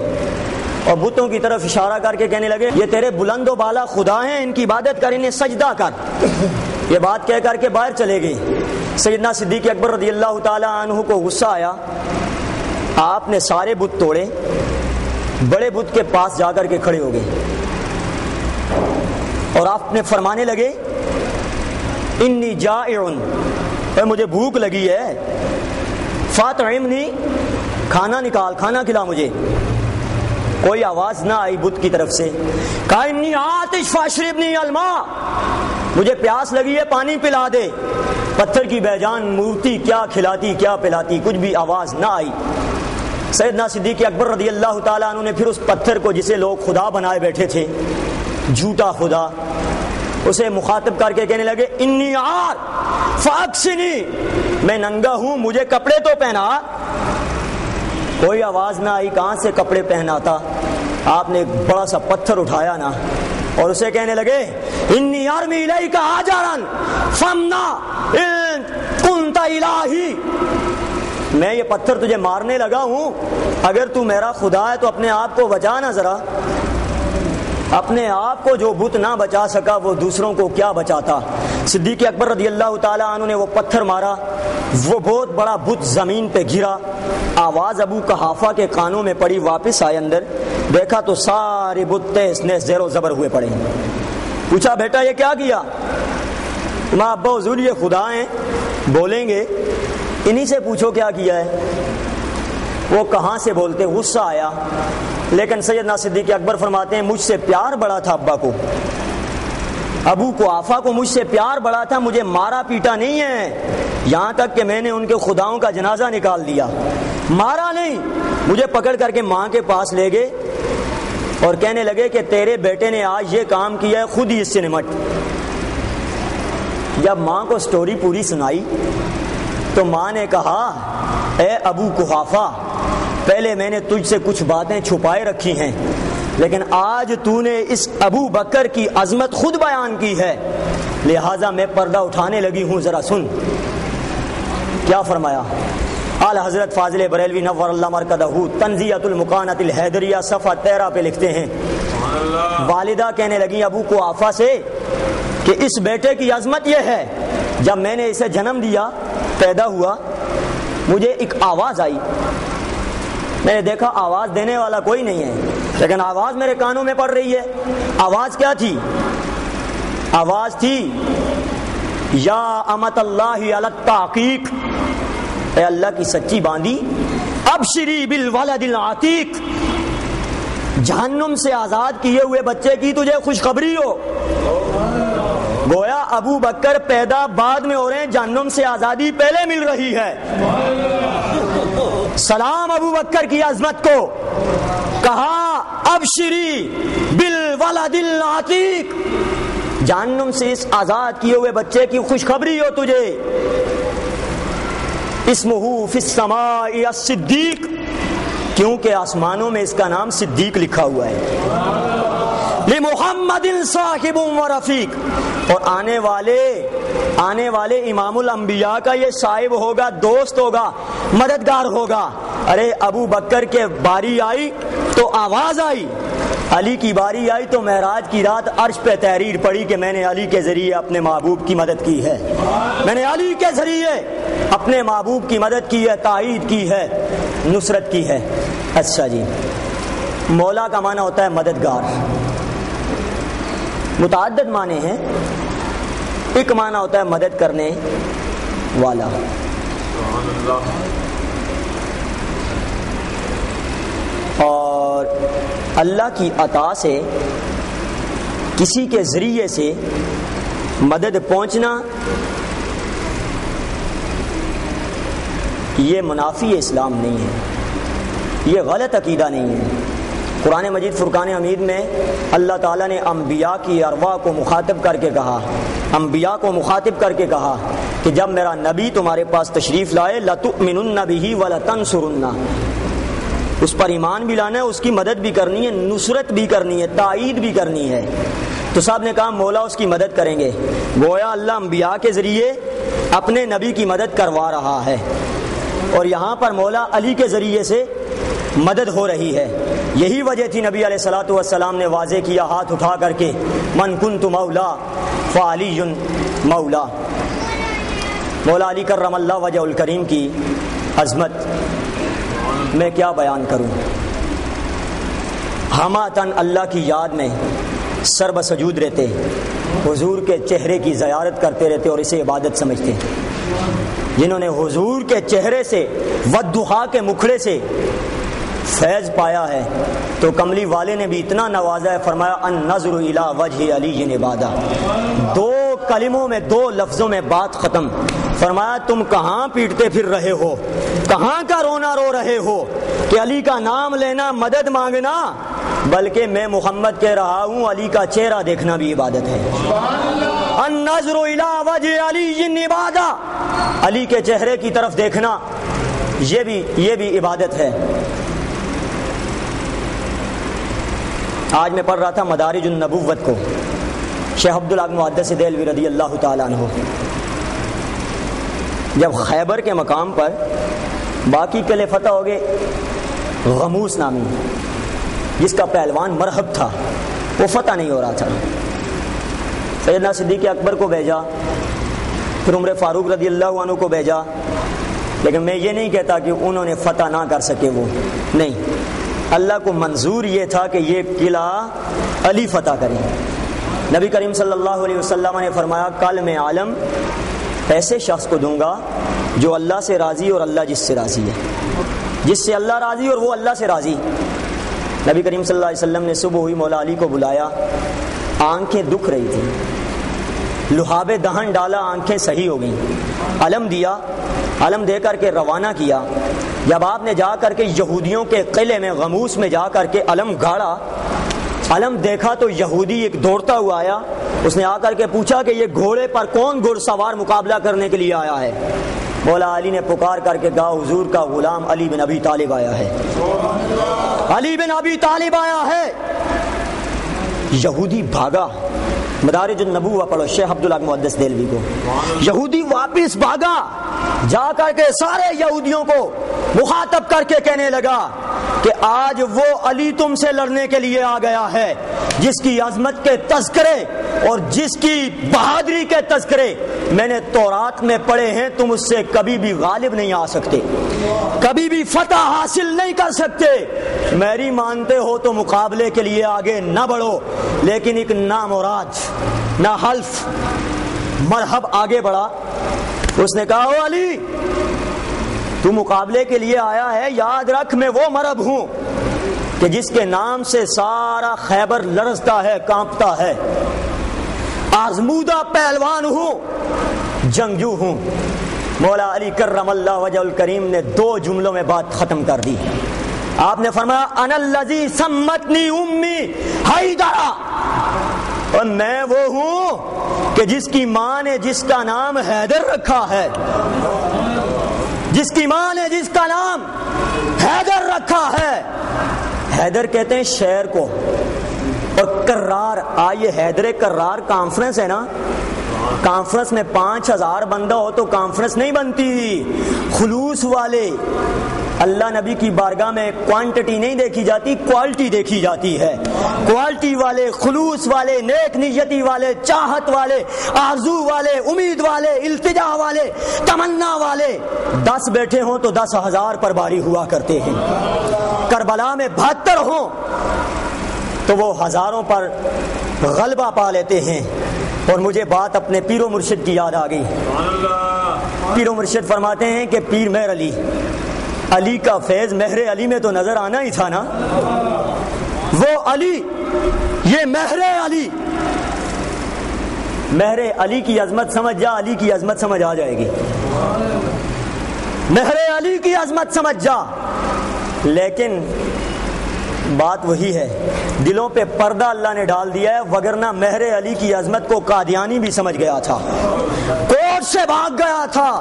اور بتوں کی طرف اشارہ کر کے کہنے لگے یہ تیرے بلند و بالا خدا ہیں، ان کی عبادت کر، انہیں سجدہ کر. یہ بات کہہ کر کے باہر چلے گئے. سیدنا صدیق اکبر رضی اللہ تعالیٰ عنہ کو غصہ آیا، آپ نے سارے بت توڑے، بڑے بت کے پاس جا کر کے کھڑے ہو گئے اور آپ نے فرمانے لگے انی جائع، مجھے بھوک لگی ہے، فاطعمنی، کھانا نکال، کھانا کھلا مجھے. کوئی آواز نہ آئی بت کی طرف سے. کہا انی آتش فاشربنی الماء، مجھے پیاس لگی ہے، پانی پلا دے. پتھر کی بیجان مورتی کیا کھلاتی کیا پلاتی، کچھ بھی آواز نہ آئی. سیدنا صدیق اکبر رضی اللہ تعالیٰ عنہ نے پھر اس پتھر کو جسے لوگ خدا بنائے بیٹھے تھے، جھوٹا خدا، اسے مخاطب کر کے کہنے لگے انی عار فاکسنی، میں ننگا ہوں، مجھے کپڑے تو پہنا. کوئی آواز نہ آئی، کہاں سے کپڑے پہناتا. آپ نے ایک بڑا سا پتھر اٹھایا نا اور اسے کہنے لگے انی ارمی الیک حجرا فمنا ان کنت الہی، میں یہ پتھر تجھے مارنے لگا ہوں، اگر تو میرا خدا ہے تو اپنے آپ کو بچا نا ذرا. اپنے آپ کو جو بت نہ بچا سکا وہ دوسروں کو کیا بچاتا. صدیق اکبر رضی اللہ تعالیٰ عنہ نے وہ پتھر مارا، وہ بہت بڑا بت زمین پہ گرا. آواز ابو قحافہ کے کانوں میں پڑی، واپس آئے اندر، دیکھا تو سارے بت تیز نے زیر و زبر ہوئے پڑے. پوچھا بیٹا یہ کیا کیا؟ ماں ابا حضور یہ خدا ہیں، بولیں گے، انہی سے پوچھو کیا کیا ہے. وہ کہاں سے بولتے. غصہ آیا، لیکن سیدنا صدیق اکبر فرماتے ہیں مجھ سے پیار بڑا تھا ابا کو، ابو قحافہ کو مجھ سے پیار بڑا تھا، مجھے مارا پیٹا نہیں ہے، یہاں تک کہ میں نے ان کے خداؤں کا جنازہ نکال دیا، مارا نہیں. مجھے پکڑ کر کے ماں کے پاس لے گئے اور کہنے لگے کہ تیرے بیٹے نے آج یہ کام کیا ہے، خود ہی اس سے نمٹ. جب ماں کو سٹوری پوری سنائی تو ماں نے کہا اے ابو قحافہ، پہلے میں نے تجھ سے کچھ باتیں چھپائے رکھی ہیں، لیکن آج تو نے اس ابو بکر کی عظمت خود بیان کی ہے، لہٰذا میں پردہ اٹھانے لگی ہوں، ذرا سن. کیا فرمایا؟ اعلی حضرت فاضل بریلوی نور اللہ مرقدہ تنزیۃ المقانۃ الحیدریہ صفحہ 13 پہ لکھتے ہیں والدہ کہنے لگی ابو قحافہ سے کہ اس بیٹے کی عظمت یہ ہے جب میں نے اسے جنم دیا، پیدا ہوا، مجھے ایک آواز آئی، میں نے دیکھا آواز دینے والا کوئی نہیں ہے، لیکن آواز میرے کانوں میں پڑ رہی ہے۔ آواز کیا تھی؟ آواز تھی یا امت اللہ علی التحقیق، اے اللہ کی سچی باندی، ابشری بالولد العتیق، جہنم سے آزاد کیے ہوئے بچے کی تجھے خوشخبری ہو۔ گویا ابو بکر پیدا بعد میں ہو رہے ہیں، جہنم سے آزادی پہلے مل رہی ہے۔ سلام ابو بکر کی عظمت کو، کہا ابشری بالولد العتیق، جہنم سے اس آزاد کیے ہوئے بچے کی خوشخبری ہو تجھے۔ اسمہ فی السماء الصدیق، کیونکہ آسمانوں میں اس کا نام صدیق لکھا ہوا ہے۔ لمحمد صاحب و رفیق، اور آنے والے امام الانبیاء کا یہ صاحب ہوگا، دوست ہوگا، مددگار ہوگا۔ ارے ابو بکر کے باری آئی تو آواز آئی، علی کی باری آئی تو معراج کی رات عرش پہ تحریر پڑی کہ میں نے علی کے ذریعے اپنے محبوب کی مدد کی ہے، میں نے علی کے ذریعے اپنے محبوب کی مدد کی ہے، تائید کی ہے، نصرت کی ہے۔ اچھا جی، مولا کا معنی ہوتا ہے مددگار، متعدد معنی ہیں، ایک معنی ہوتا ہے مدد کرنے والا۔ اور اللہ کی عطا سے کسی کے ذریعے سے مدد پہنچنا یہ منافی اسلام نہیں ہے، یہ غلط عقیدہ نہیں ہے۔ قرآن مجید فرقان حمید میں اللہ تعالیٰ نے انبیاء کی ارواح کو مخاطب کر کے کہا، انبیاء کو مخاطب کر کے کہا کہ جب میرا نبی تمہارے پاس تشریف لائے لَتُؤْمِنُنَّ بِهِ وَلَتَنْصُرُنَّ، اس پر ایمان بھی لانا ہے، اس کی مدد بھی کرنی ہے، نصرت بھی کرنی ہے، تائید بھی کرنی ہے۔ تو صاحب نے کہا مولا اس کی مدد کریں گے، گویا اللہ انبیاء کے ذریعے اپنے نبی کی مدد کروا رہا ہے، اور یہاں پر مولا علی کے ذریعے سے مدد ہو رہی ہے۔ یہی وجہ تھی نبی علیہ الصلوۃ والسلام نے واضح کیا ہاتھ اٹھا کر کے، من کنت مولا فعلی مولا۔ مولا علی کرم اللہ وجہ الکریم کی عظمت میں کیا بیان کروں، ہماتن اللہ کی یاد میں سر بسجود رہتے، حضور کے چہرے کی زیارت کرتے رہتے اور اسے عبادت سمجھتے۔ جنہوں نے حضور کے چہرے سے والضحیٰ کے مکھڑے سے فیض پایا ہے تو کملی والے نے بھی اتنا نوازا ہے، فرمایا النظر الی وجہ علی عبادہ، دو کلموں میں، دو لفظوں میں بات ختم۔ فرمایا تم کہاں پیٹتے پھر رہے ہو، کہاں کا رونا رو رہے ہو کہ علی کا نام لینا مدد مانگنا، بلکہ میں محمد کہہ رہا ہوں علی کا چہرہ دیکھنا بھی عبادت ہے۔ النظر الی وجہ علی عبادہ، علی کے چہرے کی طرف دیکھنا یہ بھی عبادت ہے۔ آج میں پڑھ رہا تھا مدارج النبوت کو، شیخ عبدالحق محدث دہلوی رضی اللہ تعالیٰ عنہ، جب خیبر کے مقام پر باقی قلعے فتح ہو گئے، غموس نامی جس کا پہلوان مرحب تھا وہ فتح نہیں ہو رہا تھا، سیدنا صدیق اکبر کو بھیجا، پھر عمر فاروق رضی اللہ عنہ کو بھیجا، لیکن میں یہ نہیں کہتا کہ انہوں نے فتح نہ کر سکے، وہ نہیں، اللہ کو منظور یہ تھا کہ یہ قلعہ علی فتح کریں۔ نبی کریم صلی اللہ علیہ وسلم نے فرمایا کل میں عالم ایسے شخص کو دوں گا جو اللہ سے راضی اور اللہ جس سے راضی ہے، جس سے اللہ راضی اور وہ اللہ سے راضی۔ نبی کریم صلی اللہ علیہ وسلم نے صبح ہوئی مولا علی کو بلایا، آنکھیں دکھ رہی تھیں، لحاب دہن ڈالا، آنکھیں صحیح ہو گئیں، علم دیا، علم دے کر کے روانہ کیا۔ جب آپ نے جا کر کے یہودیوں کے قلعے میں غموس میں جا کر کے علم گاڑا، علم دیکھا تو یہودی ایک دوڑتا ہوا آیا، اس نے آ کر کے پوچھا کہ یہ گھوڑے پر کون گھڑ سوار مقابلہ کرنے کے لیے آیا ہے؟ مولا علی نے پکار کر کے کہا حضور کا غلام علی بن ابی طالب آیا ہے، علی بن ابی طالب آیا ہے۔ یہودی بھاگا، مدارج النبوہ پڑھو شیخ عبدالحق محدث دہلوی کو، یہودی واپس بھاگا، جا کر کے سارے یہودیوں کو مخاطب کر کے کہنے لگا کہ آج وہ علی تم سے لڑنے کے لیے آ گیا ہے جس کی عظمت کے تذکرے اور جس کی بہادری کے تذکرے میں نے تورات میں پڑھے ہیں، تم اس سے کبھی بھی غالب نہیں آ سکتے، کبھی بھی فتح حاصل نہیں کر سکتے۔ میری مانتے ہو تو مقابلے کے لیے آگے نہ بڑھو، لیکن ایک نامراد نہ حلف مرحب آگے بڑھا۔ اس نے کہا او علی، تو مقابلے کے لیے آیا ہے، یاد رکھ میں وہ مرحب ہوں کہ جس کے نام سے سارا خیبر لرزتا ہے، کانپتا ہے، آزمودہ پہلوان ہوں، جنگجو ہوں۔ مولا علی کرم اللہ وجہ الکریم نے 2 جملوں میں بات ختم کر دی۔ آپ نے فرمایا انا الذی سمتنی امی حیدرا، اور میں وہ ہوں کہ جس کی ماں نے جس کا نام حیدر رکھا ہے، جس کی ماں نے جس کا نام حیدر رکھا ہے۔ حیدر کہتے ہیں شیر کو، اور کرار، آئیے حیدر کرار کانفرنس ہے نا، کانفرنس میں 5000 بندہ ہو تو کانفرنس نہیں بنتی، خلوص والے اللہ نبی کی بارگاہ میں کوانٹٹی نہیں دیکھی جاتی، کوالٹی دیکھی جاتی ہے۔ کوالٹی والے، خلوص والے، نیک نیتی والے، چاہت والے، آرزو والے، امید والے، التجا والے، تمنا والے 10 بیٹھے ہوں تو 10,000 پر باری ہوا کرتے ہیں۔ کربلا میں 72 ہوں تو وہ ہزاروں پر غلبہ پا لیتے ہیں۔ اور مجھے بات اپنے پیر و مرشد کی یاد آ گئی۔ پیر و مرشد فرماتے ہیں کہ پیر مہر علی، علی کا فیض مہر علی میں تو نظر آنا ہی تھا نا، وہ علی، یہ مہر علی، مہر علی کی عظمت سمجھ جا، علی کی عظمت سمجھ آ جائے گی، مہر علی کی عظمت سمجھ جا۔ لیکن بات وہی ہے، دلوں پہ پردہ اللہ نے ڈال دیا ہے، وگرنہ مہر علی کی عظمت کو قادیانی بھی سمجھ گیا تھا، کوٹ سے بھاگ گیا تھا۔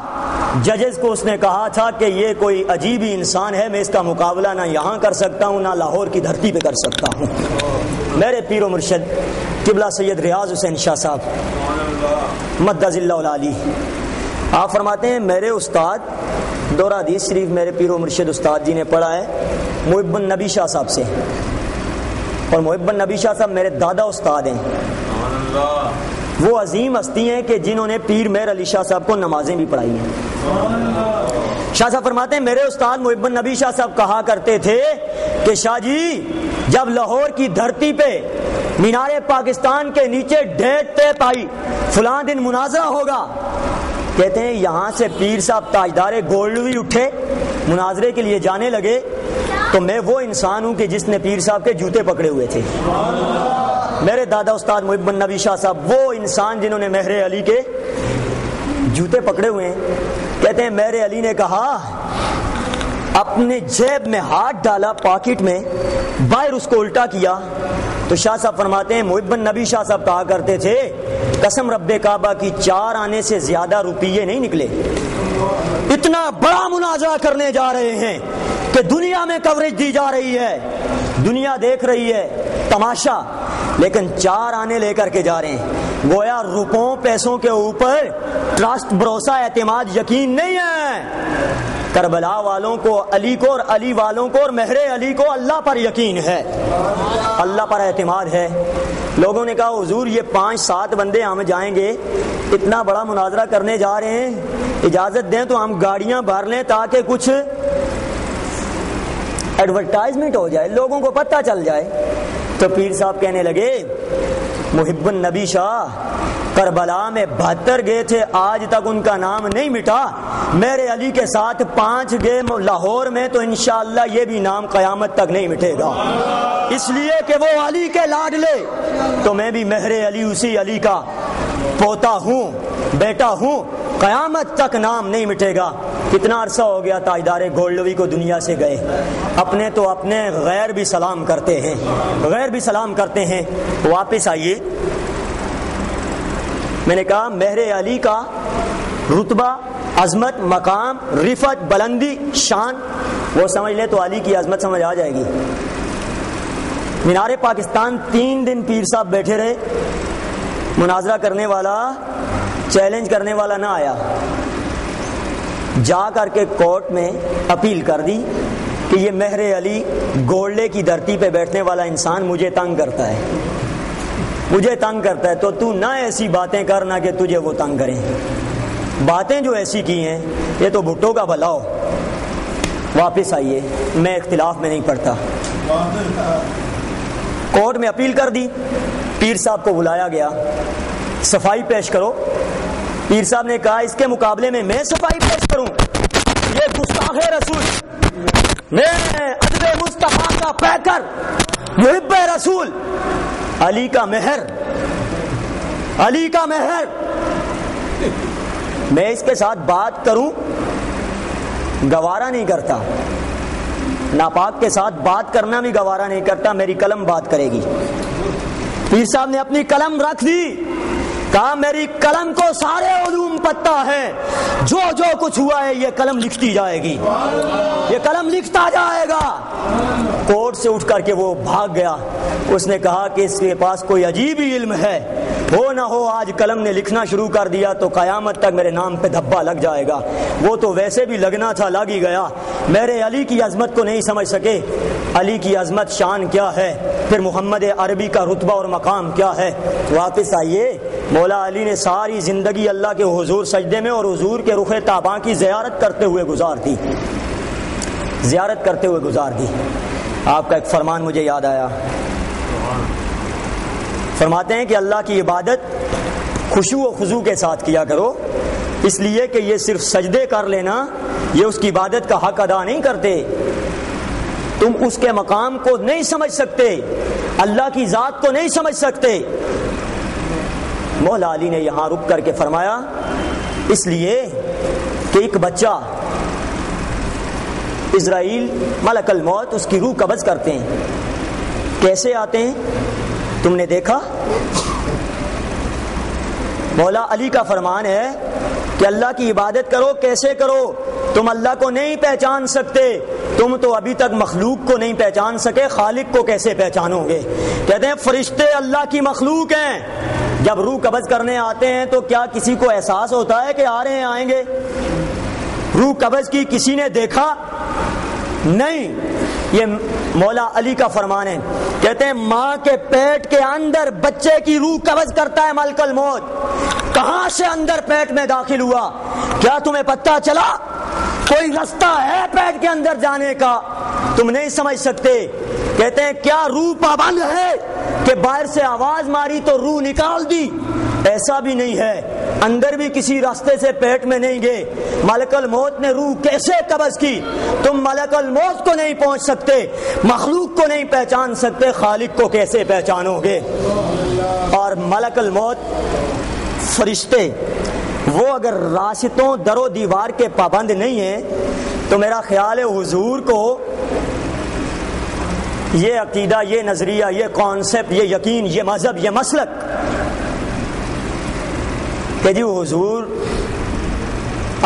ججز کو اس نے کہا تھا کہ یہ کوئی عجیب ہی انسان ہے، میں اس کا مقابلہ نہ یہاں کر سکتا ہوں نہ لاہور کی دھرتی پہ کر سکتا ہوں۔ میرے پیر و مرشد قبلہ سید ریاض حسین شاہ صاحب مدد اللہ العالی، آپ فرماتے ہیں میرے استاد، دورہ حدیث شریف میرے پیر و مرشد استاد جی نے پڑھا ہے محب النبی شاہ صاحب سے، اور محب النبی شاہ صاحب میرے دادا استاد ہیں۔ وہ عظیم ہستی ہیں کہ جنہوں نے پیر مہر علی شاہ صاحب کو نمازیں بھی پڑھائی ہیں۔ شاہ صاحب فرماتے ہیں میرے استاد محب النبی شاہ صاحب کہا کرتے تھے کہ شاہ جی جب لاہور کی دھرتی پہ مینار پاکستان کے نیچے ڈیٹ طے پائی فلاں دن مناظرہ ہوگا، کہتے ہیں یہاں سے پیر صاحب تاجدار گولڈوی اٹھے مناظرے کے لیے جانے لگے تو میں وہ انسان ہوں کہ جس نے پیر صاحب کے جوتے پکڑے ہوئے تھے۔ میرے دادا استاد محب النبی شاہ صاحب وہ انسان جنہوں نے مہر علی کے جوتے پکڑے ہوئے ہیں۔ کہتے ہیں مہر علی نے کہا، اپنے جیب میں ہاتھ ڈالا پاکٹ میں، باہر اس کو الٹا کیا تو شاہ صاحب فرماتے ہیں محب النبی شاہ صاحب کہا کرتے تھے قسم رب کعبہ کی 4 آنے سے زیادہ روپیے نہیں نکلے، اتنا بڑا مناظرہ کرنے جا رہے ہیں کہ دنیا میں کوریج دی جا رہی ہے، دنیا دیکھ رہی ہے تماشا، لیکن 4 آنے لے کر کے جا رہے ہیں۔ گویا روپوں پیسوں کے اوپر ٹرسٹ، بھروسہ، اعتماد، یقین نہیں ہے۔ کربلا والوں کو علی کو اور علی والوں کو اور مہر علی کو اللہ پر یقین ہے، اللہ پر اعتماد ہے۔ لوگوں نے کہا حضور یہ 5-7 بندے ہم جائیں گے، اتنا بڑا مناظرہ کرنے جا رہے ہیں، اجازت دیں تو ہم گاڑیاں بھر لیں تاکہ کچھ ایڈورٹائزمنٹ ہو جائے، لوگوں کو پتہ چل جائے۔ تو پیر صاحب کہنے لگے محب النبی شاہ کربلا میں 72 گئے تھے، آج تک ان کا نام نہیں مٹا، میرے علی کے ساتھ 5 گئے لاہور میں تو انشاءاللہ یہ بھی نام قیامت تک نہیں مٹے گا، اس لیے کہ وہ علی کے لاڈلے، تو میں بھی مہر علی اسی علی کا پوتا ہوں، بیٹا ہوں، قیامت تک نام نہیں مٹے گا۔ کتنا عرصہ ہو گیا تاجدار گولڈوی کو دنیا سے گئے، اپنے تو اپنے غیر بھی سلام کرتے ہیں، غیر بھی سلام کرتے ہیں۔ واپس آئیے، میں نے کہا مہر علی کا رتبہ، عظمت، مقام، رفعت، بلندی، شان وہ سمجھ لے تو علی کی عظمت سمجھ آ جائے گی۔ مینار پاکستان 3 دن پیر صاحب بیٹھے رہے، مناظرہ کرنے والا، چیلنج کرنے والا نہ آیا، جا کر کے کورٹ میں اپیل کر دی کہ یہ مہر علی گولڈے کی دھرتی پہ بیٹھنے والا انسان مجھے تنگ کرتا ہے۔ مجھے تنگ کرتا ہے تو تو نہ ایسی باتیں کرنا کہ تجھے وہ تنگ کریں. باتیں جو ایسی کی ہیں یہ تو بھٹو کا بھلا ہو. واپس آئیے, میں اختلاف میں نہیں پڑتا. کورٹ میں اپیل کر دی, پیر صاحب کو بلایا گیا, صفائی پیش کرو. پیر صاحب نے کہا اس کے مقابلے میں صفائی پیش کروں؟ یہ گستاخ رسول, میں ادب مصطفیٰ کا پیکر, محب رسول, علی کا مہر, علی کا مہر, میں اس کے ساتھ بات کروں گوارا نہیں کرتا. ناپاک کے ساتھ بات کرنا بھی گوارا نہیں کرتا, میری قلم بات کرے گی. پیر صاحب نے اپنی قلم رکھ دی, کہا میری قلم کو سارے علوم پتہ ہے, جو جو کچھ ہوا ہے یہ قلم لکھتی جائے گی, یہ قلم لکھتا جائے گا. کورٹ سے اٹھ کر کے وہ بھاگ گیا. اس نے کہا کہ اس کے پاس کوئی عجیب ہی علم ہے, ہو نہ ہو آج قلم نے لکھنا شروع کر دیا تو قیامت تک میرے نام پہ دھبا لگ جائے گا. وہ تو ویسے بھی لگنا تھا, لگ ہی گیا. میرے علی کی عظمت کو نہیں سمجھ سکے. علی کی عظمت شان کیا ہے, پھر محمد عربی کا رتبہ اور مقام کیا ہے. واپس آئیے. مولا علی نے ساری زندگی اللہ کے حضور سجدے میں اور حضور کے رخ تاباں کی زیارت کرتے ہوئے گزار دی, زیارت کرتے ہوئے گزار دی. آپ کا ایک فرمان مجھے یاد آیا. فرماتے ہیں کہ اللہ کی عبادت خشوع و خضوع کے ساتھ کیا کرو, اس لیے کہ یہ صرف سجدے کر لینا یہ اس کی عبادت کا حق ادا نہیں کرتے. تم اس کے مقام کو نہیں سمجھ سکتے, اللہ کی ذات کو نہیں سمجھ سکتے. مولا علی نے یہاں رک کر کے فرمایا اس لیے کہ ایک بچہ اسرائیل ملک الموت اس کی روح قبض کرتے ہیں. کیسے آتے ہیں تم نے دیکھا؟ مولا علی کا فرمان ہے کہ اللہ کی عبادت کرو. کیسے کرو؟ تم اللہ کو نہیں پہچان سکتے, تم تو ابھی تک مخلوق کو نہیں پہچان سکے, خالق کو کیسے پہچانو گے؟ کہتے ہیں فرشتے اللہ کی مخلوق ہیں. جب روح قبض کرنے آتے ہیں تو کیا کسی کو احساس ہوتا ہے کہ آ رہے ہیں, آئیں گے؟ روح قبض کی کسی نے دیکھا نہیں. یہ مولا علی کا فرمان ہے. کہتے ہیں ماں کے پیٹ کے اندر بچے کی روح قبض کرتا ہے ملک الموت. کہاں سے اندر پیٹ میں داخل ہوا؟ کیا تمہیں پتہ چلا؟ کوئی رستہ ہے پیٹ کے اندر جانے کا؟ تم نہیں سمجھ سکتے. کہتے ہیں کیا روح پابند ہے کہ باہر سے آواز ماری تو روح نکال دی؟ ایسا بھی نہیں ہے. اندر بھی کسی راستے سے پیٹ میں نہیں گئے. ملک الموت نے روح کیسے قبض کی؟ تم ملک الموت کو نہیں پہنچ سکتے, مخلوق کو نہیں پہچان سکتے, خالق کو کیسے پہچانو گے؟ اور ملک الموت فرشتے وہ اگر راستوں در و دیوار کے پابند نہیں ہیں تو میرا خیال ہے حضور کو یہ عقیدہ, یہ نظریہ, یہ کانسیپٹ, یہ یقین, یہ مذہب, یہ مسلک کہ جی حضور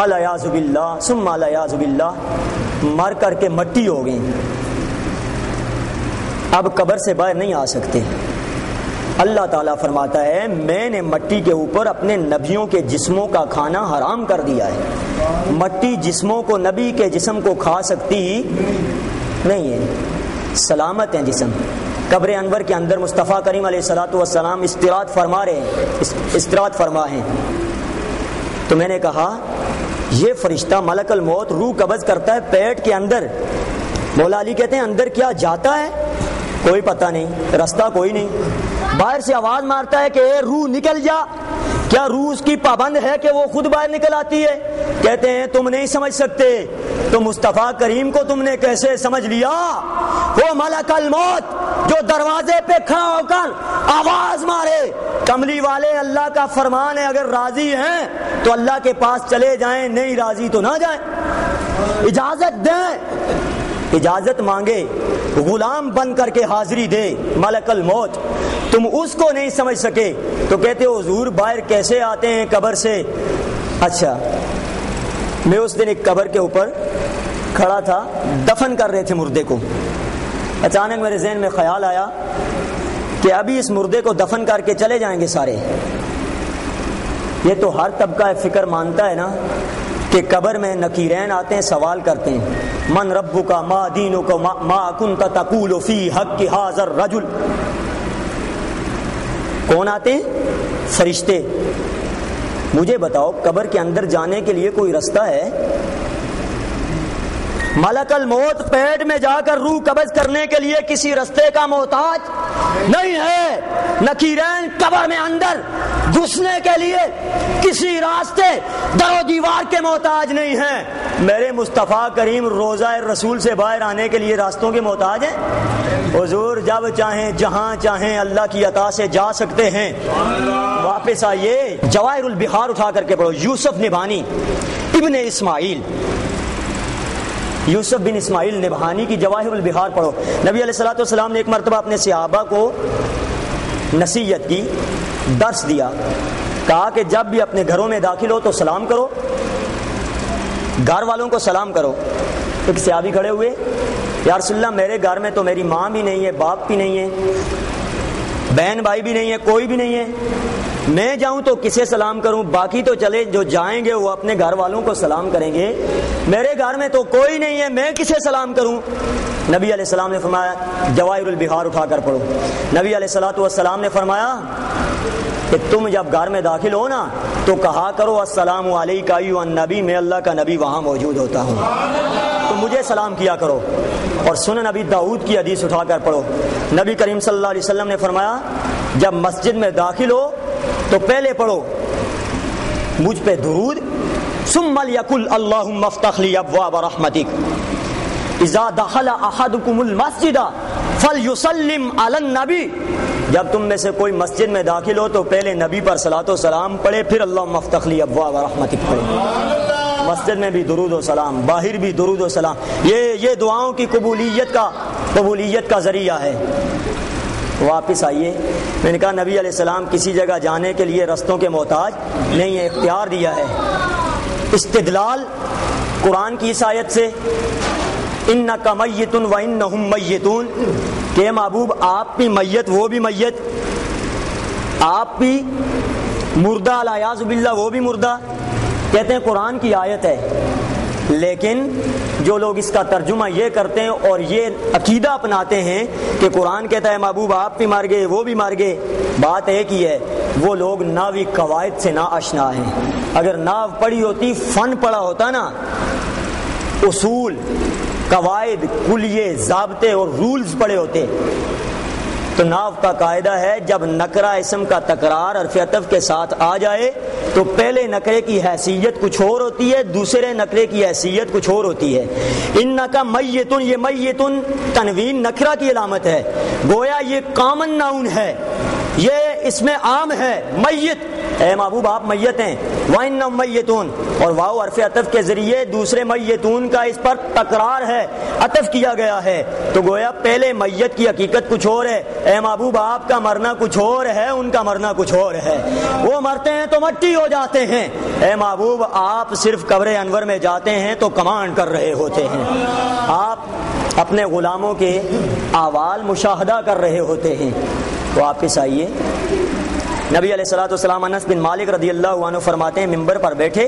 الیاذ باللہ ثم الیاذ باللہ مر کر کے مٹی ہو گئی, اب قبر سے باہر نہیں آ سکتے. اللہ تعالیٰ فرماتا ہے میں نے مٹی کے اوپر اپنے نبیوں کے جسموں کا کھانا حرام کر دیا ہے. مٹی جسموں کو, نبی کے جسم کو کھا سکتی نہیں ہے, سلامت ہیں جسم. قبر انور کے اندر مصطفیٰ کریم علیہ الصلوۃ والسلام استراحت فرما رہے ہیں, استراحت فرما ہیں. تو میں نے کہا یہ فرشتہ ملک الموت روح قبض کرتا ہے پیٹ کے اندر. مولا علی کہتے ہیں اندر کیا جاتا ہے؟ کوئی پتہ نہیں, راستہ کوئی نہیں. باہر سے آواز مارتا ہے کہ اے روح نکل جا. کیا روح اس کی پابند ہے کہ وہ خود باہر نکل آتی ہے؟ کہتے ہیں تم نہیں سمجھ سکتے. تو مصطفیٰ کریم کو تم نے کیسے سمجھ لیا؟ وہ ملک الموت جو دروازے پہ کھڑا ہو کر آواز مارے. کملی والے اللہ کا فرمان ہے اگر راضی ہیں تو اللہ کے پاس چلے جائیں, نہیں راضی تو نہ جائیں. اجازت دیں, اجازت مانگے, غلام بن کر کے حاضری دے ملک الموت. تم اس کو نہیں سمجھ سکے تو کہتے ہو حضور باہر کیسے آتے ہیں قبر سے؟ اچھا, میں اس دن ایک قبر کے اوپر کھڑا تھا, دفن کر رہے تھے مردے کو. اچانک میرے ذہن میں خیال آیا کہ ابھی اس مردے کو دفن کر کے چلے جائیں گے سارے. یہ تو ہر طبقہ فکر مانتا ہے نا کہ قبر میں نکیرین آتے ہیں, سوال کرتے ہیں من ربک ما دینک ما کنت تقول فی حق ھذا الرجل. کون آتے ہیں؟ فرشتے۔ مجھے بتاؤ قبر کے اندر جانے کے لیے کوئی رستہ ہے؟ ملک الموت پیٹ میں جا کر روح قبض کرنے کے لیے کسی رستے کا محتاج نہیں ہے۔ نکیرین قبر میں اندر گھسنے کے لیے کسی راستے در و دیوار کے محتاج نہیں ہیں۔ میرے مصطفیٰ کریم روضہ رسول سے باہر آنے کے لیے راستوں کے محتاج ہیں؟ حضور جب چاہیں جہاں چاہیں اللہ کی عطا سے جا سکتے ہیں۔ واپس آئیے، جواہر البحار اٹھا کر کے پڑھو، یوسف نبھانی ابن اسماعیل، یوسف بن اسماعیل نبہانی کی جواہر البحار پڑھو۔ نبی علیہ الصلوۃ والسلام نے ایک مرتبہ اپنے صحابہ کو نصیحت کی، درس دیا، کہا کہ جب بھی اپنے گھروں میں داخل ہو تو سلام کرو، گھر والوں کو سلام کرو۔ ایک صحابی کھڑے ہوئے، یا رسول اللہ میرے گھر میں تو میری ماں بھی نہیں ہے، باپ بھی نہیں ہے، بہن بھائی بھی نہیں ہے، کوئی بھی نہیں ہے، میں جاؤں تو کسے سلام کروں؟ باقی تو چلے جو جائیں گے وہ اپنے گھر والوں کو سلام کریں گے، میرے گھر میں تو کوئی نہیں ہے، میں کسے سلام کروں؟ نبی علیہ السلام نے فرمایا جواہر البحار اٹھا کر پڑھو۔ نبی علیہ الصلوۃ والسلام نے فرمایا کہ تم جب گھر میں داخل ہو نا تو کہا کرو السلام علیکم ایھا النبی، میں اللہ کا نبی وہاں موجود ہوتا ہوں، تو مجھے سلام کیا کرو۔ اور سنن نبی داؤد کی حدیث اٹھا کر پڑھو، نبی کریم صلی اللہ علیہ وسلم نے فرمایا جب مسجد میں داخل ہو تو پہلے پڑھو مجھ پہ درود، ثم لیقل اللہم افتح لی ابواب رحمتک، اذا دخل احدکم المسجد فلیسلم علی النبی، جب تم میں سے کوئی مسجد میں داخل ہو تو پہلے نبی پر صلاۃ و سلام پڑھے، پھر اللہم افتح لی ابواب رحمتک پڑھے۔ مسجد میں بھی درود و سلام، باہر بھی درود و سلام، یہ دعاؤں کی قبولیت کا ذریعہ ہے۔ واپس آئیے، میں نے کہا نبی علیہ السلام کسی جگہ جانے کے لیے رستوں کے محتاج نہیں ہے، اختیار دیا ہے۔ استدلال قرآن کی اس آیت سے انک میت و انہم میتون، کہ محبوب آپ بھی میت وہ بھی میت، آپ بھی مردہ الیاذ باللہ وہ بھی مردہ، کہتے ہیں قرآن کی آیت ہے، لیکن جو لوگ اس کا ترجمہ یہ کرتے ہیں اور یہ عقیدہ اپناتے ہیں کہ قرآن کہتا ہے محبوب آپ بھی مر گئے وہ بھی مر گئے، بات ایک ہی ہے، وہ لوگ ناوی قواعد سے نا آشنا ہیں۔ اگر ناو پڑھی ہوتی، فن پڑھا ہوتا نا، اصول، قواعد، کلیے، ضابطے اور رولز پڑھے ہوتے، تو ناو کا قاعدہ ہے جب نکرہ اسم کا تکرار حرف عطف کے ساتھ آ جائے تو پہلے نکرے کی حیثیت کچھ اور ہوتی ہے، دوسرے نکرے کی حیثیت کچھ اور ہوتی ہے۔ انکا میتن، یہ میتن تنوین نکرہ کی علامت ہے، گویا یہ کامن ناؤن ہے، یہ اس میں عام ہے، میت، اے محبوب آپ میت ہیں، وَإِنَّهُمْ مَيِّتُونَ، اور واو حرف عطف کے ذریعے دوسرے میتون کا اس پر تکرار ہے، عطف کیا گیا ہے، تو گویا پہلے میت کی حقیقت کچھ اور ہے، اے محبوب آپ کا مرنا کچھ اور ہے، ان کا مرنا کچھ اور ہے، وہ مرتے ہیں تو مٹی ہو جاتے ہیں، اے محبوب آپ صرف قبر انور میں جاتے ہیں تو کمانڈ کر رہے ہوتے ہیں، آپ اپنے غلاموں کے احوال مشاہدہ کر رہے ہوتے ہیں۔ واپس آئیے، نبی علیہ الصلوۃ والسلام، انس بن مالک رضی اللہ عنہ فرماتے ہیں ممبر پر بیٹھے،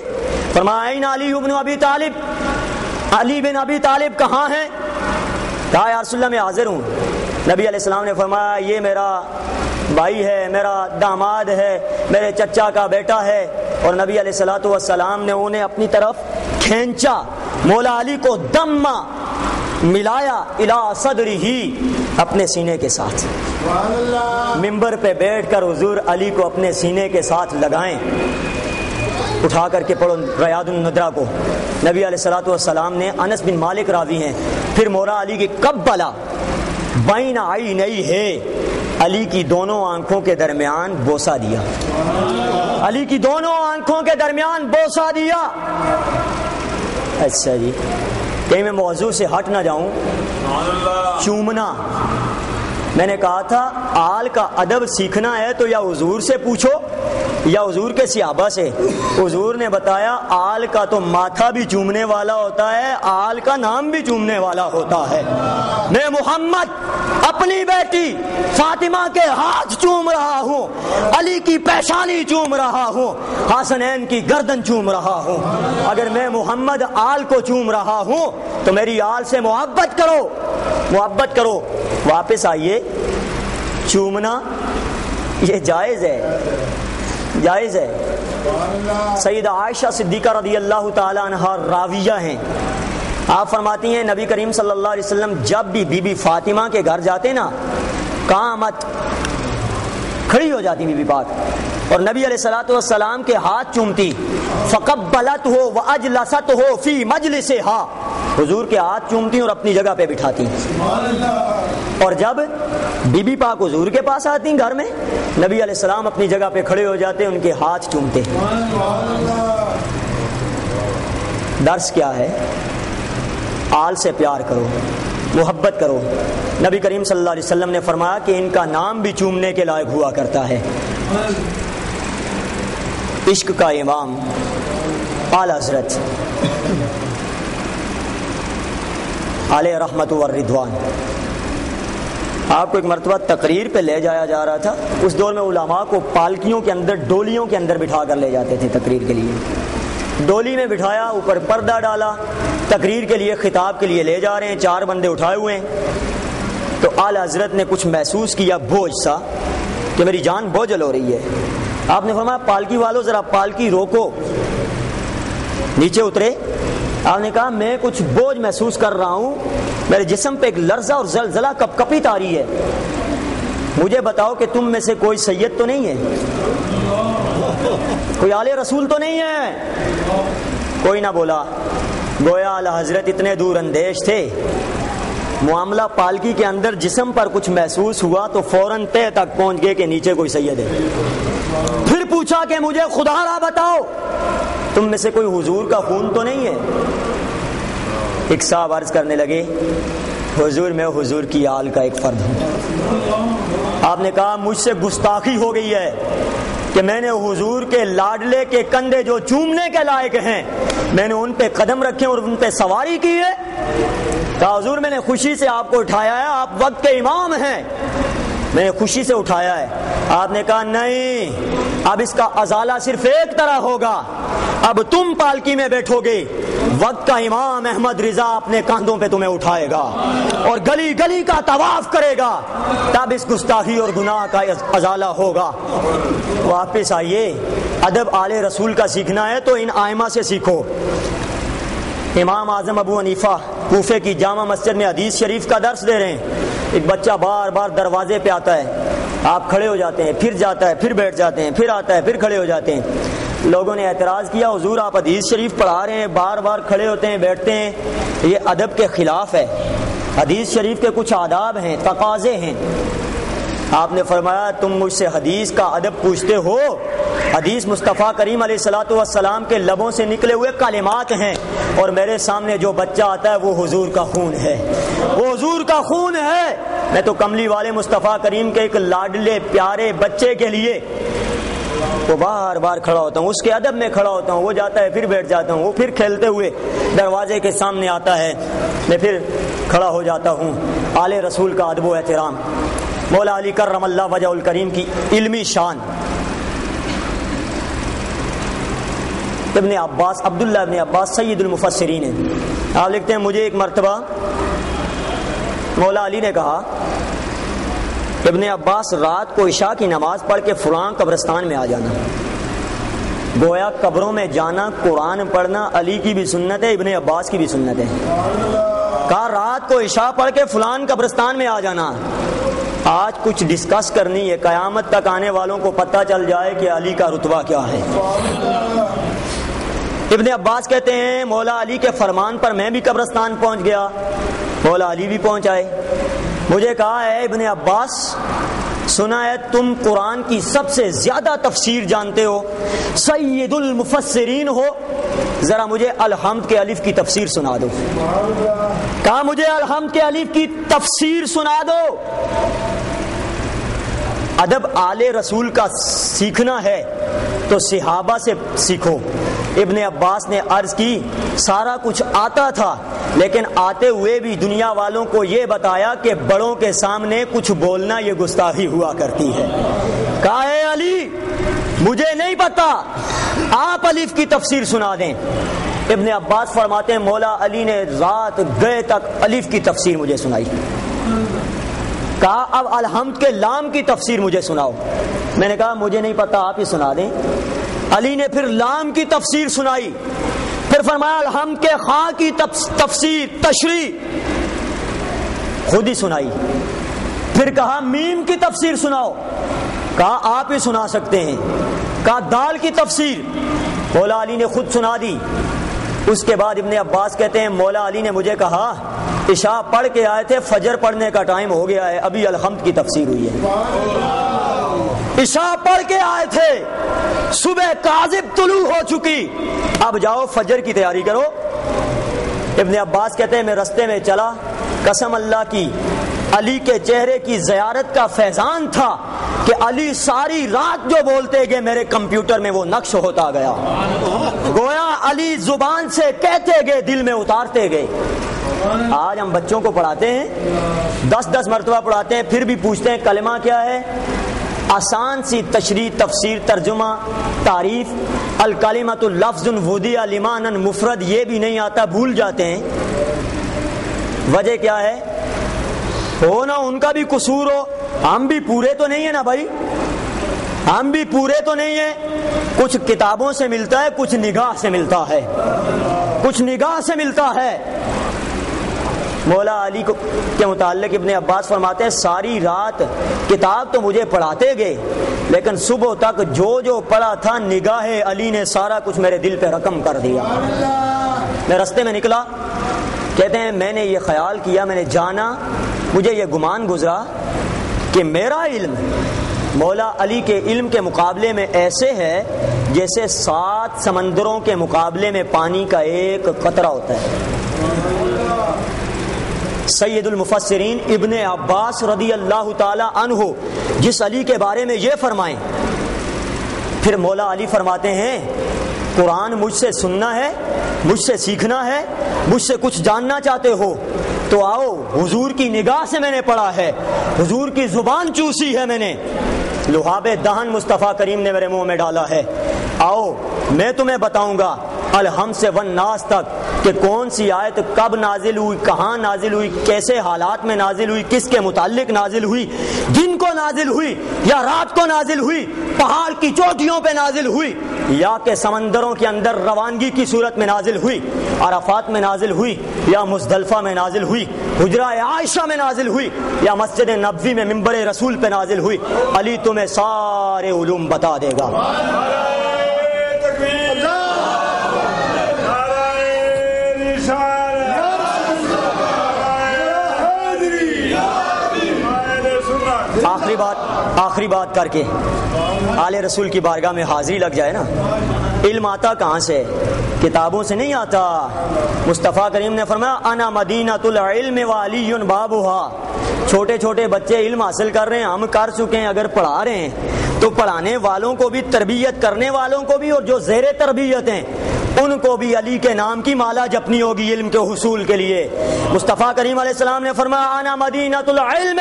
فرمایا این علی بن ابی طالب، علی بن ابی طالب کہاں ہیں؟ کہا یا رسول اللہ میں حاضر ہوں۔ نبی علیہ السلام نے فرمایا یہ میرا بھائی ہے، میرا داماد ہے، میرے چچا کا بیٹا ہے، اور نبی علیہ الصلوۃ والسلام نے انہیں اپنی طرف کھینچا، مولا علی کو دما ملایا الی صدرہ، اپنے سینے کے ساتھ، ممبر پہ بیٹھ کر حضور علی کو اپنے سینے کے ساتھ لگائیں۔ اٹھا کر کے پڑھو ریاض الندرہ کو، نبی علیہ الصلوۃ والسلام نے، انس بن مالک راوی ہیں، پھر مولا علی کی قبلہ بین عینیہ، علی کی دونوں آنکھوں کے درمیان بوسہ دیا، علی کی دونوں آنکھوں کے درمیان بوسہ دیا۔ اچھا جی، کہیں میں موضوع سے ہٹ نہ جاؤں، چومنا، میں نے کہا تھا آل کا ادب سیکھنا ہے تو یا حضور سے پوچھو یا حضور کے صحابہ سے۔ حضور نے بتایا آل کا تو ماتھا بھی چومنے والا ہوتا ہے، آل کا نام بھی چومنے والا ہوتا ہے۔ میں محمد اپنی بیٹی فاطمہ کے ہاتھ چوم رہا ہوں، علی کی پیشانی چوم رہا ہوں، حسنین کی گردن چوم رہا ہوں۔ اگر میں محمد آل کو چوم رہا ہوں تو میری آل سے محبت کرو، محبت کرو۔ واپس آئیے، چومنا یہ جائز ہے، جائز ہے۔ سیدہ عائشہ صدیقہ رضی اللہ تعالی عنہا راویہ ہیں، آپ فرماتی ہیں نبی کریم صلی اللہ علیہ وسلم جب بھی بی بی فاطمہ کے گھر جاتے نا، قامت کھڑی ہو جاتی بی بی پاک اور نبی علیہ الصلوۃ والسلام کے ہاتھ چومتی، فقبلت ہو واجلست ہو فی مجلسہا، حضور کے ہاتھ چومتی اور اپنی جگہ پہ بٹھاتی۔ اور جب بی بی پاک حضور کے پاس آتی گھر میں، نبی علیہ السلام اپنی جگہ پہ کھڑے ہو جاتے، ان کے ہاتھ چومتے۔ درس کیا ہے؟ آل سے پیار کرو، محبت کرو۔ نبی کریم صلی اللہ علیہ وسلم نے فرمایا کہ ان کا نام بھی چومنے کے لائق ہوا کرتا ہے۔ عشق کا امام اعلی حضرت علیہ رحمت والرضوان، آپ کو ایک مرتبہ تقریر پہ لے جایا جا رہا تھا۔ اس دور میں علماء کو پالکیوں کے اندر، ڈولیوں کے اندر بٹھا کر لے جاتے تھے تقریر کے لیے۔ ڈولی میں بٹھایا، اوپر پردہ ڈالا، تقریر کے لیے، خطاب کے لیے لے جا رہے ہیں، 4 بندے اٹھائے ہوئے ہیں۔ تو اعلی حضرت نے کچھ محسوس کیا بوجھ سا کہ میری جان بوجھل ہو رہی ہے۔ آپ نے فرمایا پالکی والوں ذرا پالکی روکو، نیچے اترے۔ آپ نے کہا میں کچھ بوجھ محسوس کر رہا ہوں، میرے جسم پہ ایک لرزہ اور زلزلہ کپ کپی طاری ہے، مجھے بتاؤ کہ تم میں سے کوئی سید تو نہیں ہے، کوئی آل رسول تو نہیں ہے؟ کوئی نہ بولا۔ گویا اعلی حضرت اتنے دور اندیش تھے، معاملہ پالکی کے اندر جسم پر کچھ محسوس ہوا تو فوراً تہ تک پہنچ گئے کہ نیچے کوئی سید ہے۔ پھر پوچھا کہ مجھے خدا را بتاؤ تم میں سے کوئی حضور کا خون تو نہیں ہے؟ ایک صاحب عرض کرنے لگے حضور میں حضور کی آل کا ایک فرد ہوں۔ آپ نے کہا مجھ سے گستاخی ہو گئی ہے کہ میں نے حضور کے لاڈلے کے کندھے جو چومنے کے لائق ہیں میں نے ان پہ قدم رکھے اور ان پہ سواری کی ہے۔ کہا حضور میں نے خوشی سے آپ کو اٹھایا ہے، آپ وقت کے امام ہیں، میں نے خوشی سے اٹھایا ہے۔ آپ نے کہا نہیں، اب اس کا ازالہ صرف ایک طرح ہوگا، اب تم پالکی میں بیٹھو گے، وقت کا امام احمد رضا اپنے کاندھوں پہ تمہیں اٹھائے گا اور گلی گلی کا طواف کرے گا، تب اس گستاخی اور گناہ کا ازالہ ہوگا۔ واپس آئیے، ادب آل رسول کا سیکھنا ہے تو ان آئمہ سے سیکھو۔ امام اعظم ابو حنیفہ کوفے کی جامع مسجد میں حدیث شریف کا درس دے رہے ہیں، ایک بچہ بار بار دروازے پہ آتا ہے، آپ کھڑے ہو جاتے ہیں، پھر جاتا ہے، پھر بیٹھ جاتے ہیں، پھر آتا ہے، پھر کھڑے ہو جاتے ہیں۔ لوگوں نے اعتراض کیا حضور آپ حدیث شریف پڑھا رہے ہیں، بار بار کھڑے ہوتے ہیں، بیٹھتے ہیں، یہ ادب کے خلاف ہے، حدیث شریف کے کچھ آداب ہیں، تقاضے ہیں۔ آپ نے فرمایا تم مجھ سے حدیث کا ادب پوچھتے ہو، حدیث مصطفیٰ کریم علیہ الصلوۃ والسلام کے لبوں سے نکلے ہوئے کلمات ہیں، اور میرے سامنے جو بچہ آتا ہے وہ حضور کا خون ہے، وہ حضور کا خون ہے۔ میں تو کملی والے مصطفیٰ کریم کے ایک لاڈلے پیارے بچے کے لیے وہ بار بار کھڑا ہوتا ہوں، اس کے ادب میں کھڑا ہوتا ہوں، وہ جاتا ہے پھر بیٹھ جاتا ہوں، وہ پھر کھیلتے ہوئے دروازے کے سامنے آتا ہے، میں پھر کھڑا ہو جاتا ہوں۔ آل رسول کا ادب و احترام، مولا علی کرم اللہ وجہ الکریم کی علمی شان۔ ابن عباس، عبداللہ ابن عباس سید المفسرین ہیں، آپ لکھتے ہیں مجھے ایک مرتبہ مولا علی نے کہا ابن عباس رات کو عشاء کی نماز پڑھ کے فلاں قبرستان میں آ جانا۔ گویا قبروں میں جانا، قرآن پڑھنا علی کی بھی سنت ہے، ابن عباس کی بھی سنت ہے۔ کہا رات کو عشاء پڑھ کے فلاں قبرستان میں آ جانا۔ آج کچھ ڈسکس کرنی ہے، قیامت تک آنے والوں کو پتہ چل جائے کہ علی کا رتبہ کیا ہے۔ ابن عباس کہتے ہیں مولا علی کے فرمان پر میں بھی قبرستان پہنچ گیا، مولا علی بھی پہنچ آئے۔ مجھے کہا ہے ابن عباس سنا ہے تم قرآن کی سب سے زیادہ تفسیر جانتے ہو، سید المفسرین ہو، ذرا مجھے الحمد کے الف کی تفسیر سنا دو۔ کہا مجھے الحمد کے الف کی تفسیر سنا دو۔ ادب آل رسول کا سیکھنا ہے تو صحابہ سے سیکھو۔ ابن عباس نے عرض کی سارا کچھ آتا تھا لیکن آتے ہوئے بھی دنیا والوں کو یہ بتایا کہ بڑوں کے سامنے کچھ بولنا یہ گستاخی ہوا کرتی ہے۔ کہا اے علی مجھے نہیں پتا، آپ الف کی تفسیر سنا دیں۔ ابن عباس فرماتے ہیں مولا علی نے رات گئے تک الف کی تفسیر مجھے سنائی۔ کہا اب الحمد کے لام کی تفسیر مجھے سناؤ. میں نے کہا مجھے نہیں پتا، آپ ہی سنا دیں. علی نے پھر لام کی تفسیر سنائی. پھر فرمایا الحمد کے خاء کی تفسیر تشریح خود ہی سنائی. پھر کہا میم کی تفسیر سناؤ. کہا آپ ہی سنا سکتے ہیں. کہا دال کی تفسیر. مولا علی نے خود سنا دی. اس کے بعد ابن عباس کہتے ہیں مولا علی نے مجھے کہا عشاء پڑھ کے آئے تھے، فجر پڑھنے کا ٹائم ہو گیا ہے، ابھی الحمد کی تفسیر ہوئی ہے. عشاء پڑھ کے آئے تھے، صبح کاذب طلوع ہو چکی، اب جاؤ فجر کی تیاری کرو. ابن عباس کہتے ہیں میں رستے میں چلا، قسم اللہ کی علی کے چہرے کی زیارت کا فیضان تھا کہ علی ساری رات جو بولتے گئے میرے کمپیوٹر میں وہ نقش ہوتا گیا. گویا علی زبان سے کہتے گئے، دل میں اتارتے گئے. آج ہم بچوں کو پڑھاتے ہیں، 10 مرتبہ پڑھاتے ہیں، پھر بھی پوچھتے ہیں کلمہ کیا ہے. آسان سی تشریح، تفسیر، ترجمہ، تعریف، الکلمۃ لفظ وضع لمعنی مفرد یہ بھی نہیں آتا، بھول جاتے ہیں. وجہ کیا ہے؟ ہو نا ان کا بھی قصور ہو، ہم بھی پورے تو نہیں ہیں نا بھائی، ہم بھی پورے تو نہیں ہیں. کچھ کتابوں سے ملتا ہے، کچھ نگاہ سے ملتا ہے، کچھ نگاہ سے ملتا ہے. مولا علی کے متعلق ابن عباس فرماتے ہیں ساری رات کتاب تو مجھے پڑھاتے گئے، لیکن صبح تک جو جو پڑھا تھا نگاہ علی نے سارا کچھ میرے دل پہ رقم کر دیا. میں رستے میں نکلا، کہتے ہیں میں نے یہ خیال کیا، میں نے جانا، مجھے یہ گمان گزرا کہ میرا علم مولا علی کے علم کے مقابلے میں ایسے ہے جیسے 7 سمندروں کے مقابلے میں پانی کا ایک قطرہ ہوتا ہے. سید المفسرین ابن عباس رضی اللہ تعالی عنہ جس علی کے بارے میں یہ فرمائیں، پھر مولا علی فرماتے ہیں قرآن مجھ سے سننا ہے، مجھ سے سیکھنا ہے، مجھ سے کچھ جاننا چاہتے ہو تو آؤ، حضور کی نگاہ سے میں نے پڑھا ہے، حضور کی زبان چوسی ہے میں نے، لحاب دہن مصطفیٰ کریم نے میرے منہ میں ڈالا ہے. آؤ میں تمہیں بتاؤں گا الحمد سے والناس تک کہ کون سی آیت کب نازل ہوئی، کہاں نازل ہوئی، کیسے حالات میں نازل ہوئی، کس کے متعلق نازل ہوئی، دن کو نازل ہوئی یا رات کو نازل ہوئی، پہاڑ کی چوٹیوں پہ نازل ہوئی یا کہ سمندروں کے اندر روانگی کی صورت میں نازل ہوئی، عرفات میں نازل ہوئی یا مزدلفہ میں نازل ہوئی، حجرہ عائشہ میں نازل ہوئی یا مسجد نبوی میں منبر رسول پہ نازل ہوئی. علی تمہیں سارے علوم بتا دے گا. آخری بات کر کے آل رسول کی بارگاہ میں حاضری لگ جائے نا. علم آتا کہاں سے؟ کتابوں سے نہیں آتا. مصطفیٰ کریم نے فرمایا انا مدینۃ العلم وعلی بابھا. چھوٹے چھوٹے بچے علم حاصل کر رہے ہیں، ہم کر چکے ہیں. اگر پڑھا رہے ہیں تو پڑھانے والوں کو بھی، تربیت کرنے والوں کو بھی، اور جو زیر تربیت ہیں ان کو بھی علی کے نام کی مالا جپنی ہوگی علم کے حصول کے لیے. مصطفیٰ کریم علیہ السلام نے فرمایا انا مدینۃ العلم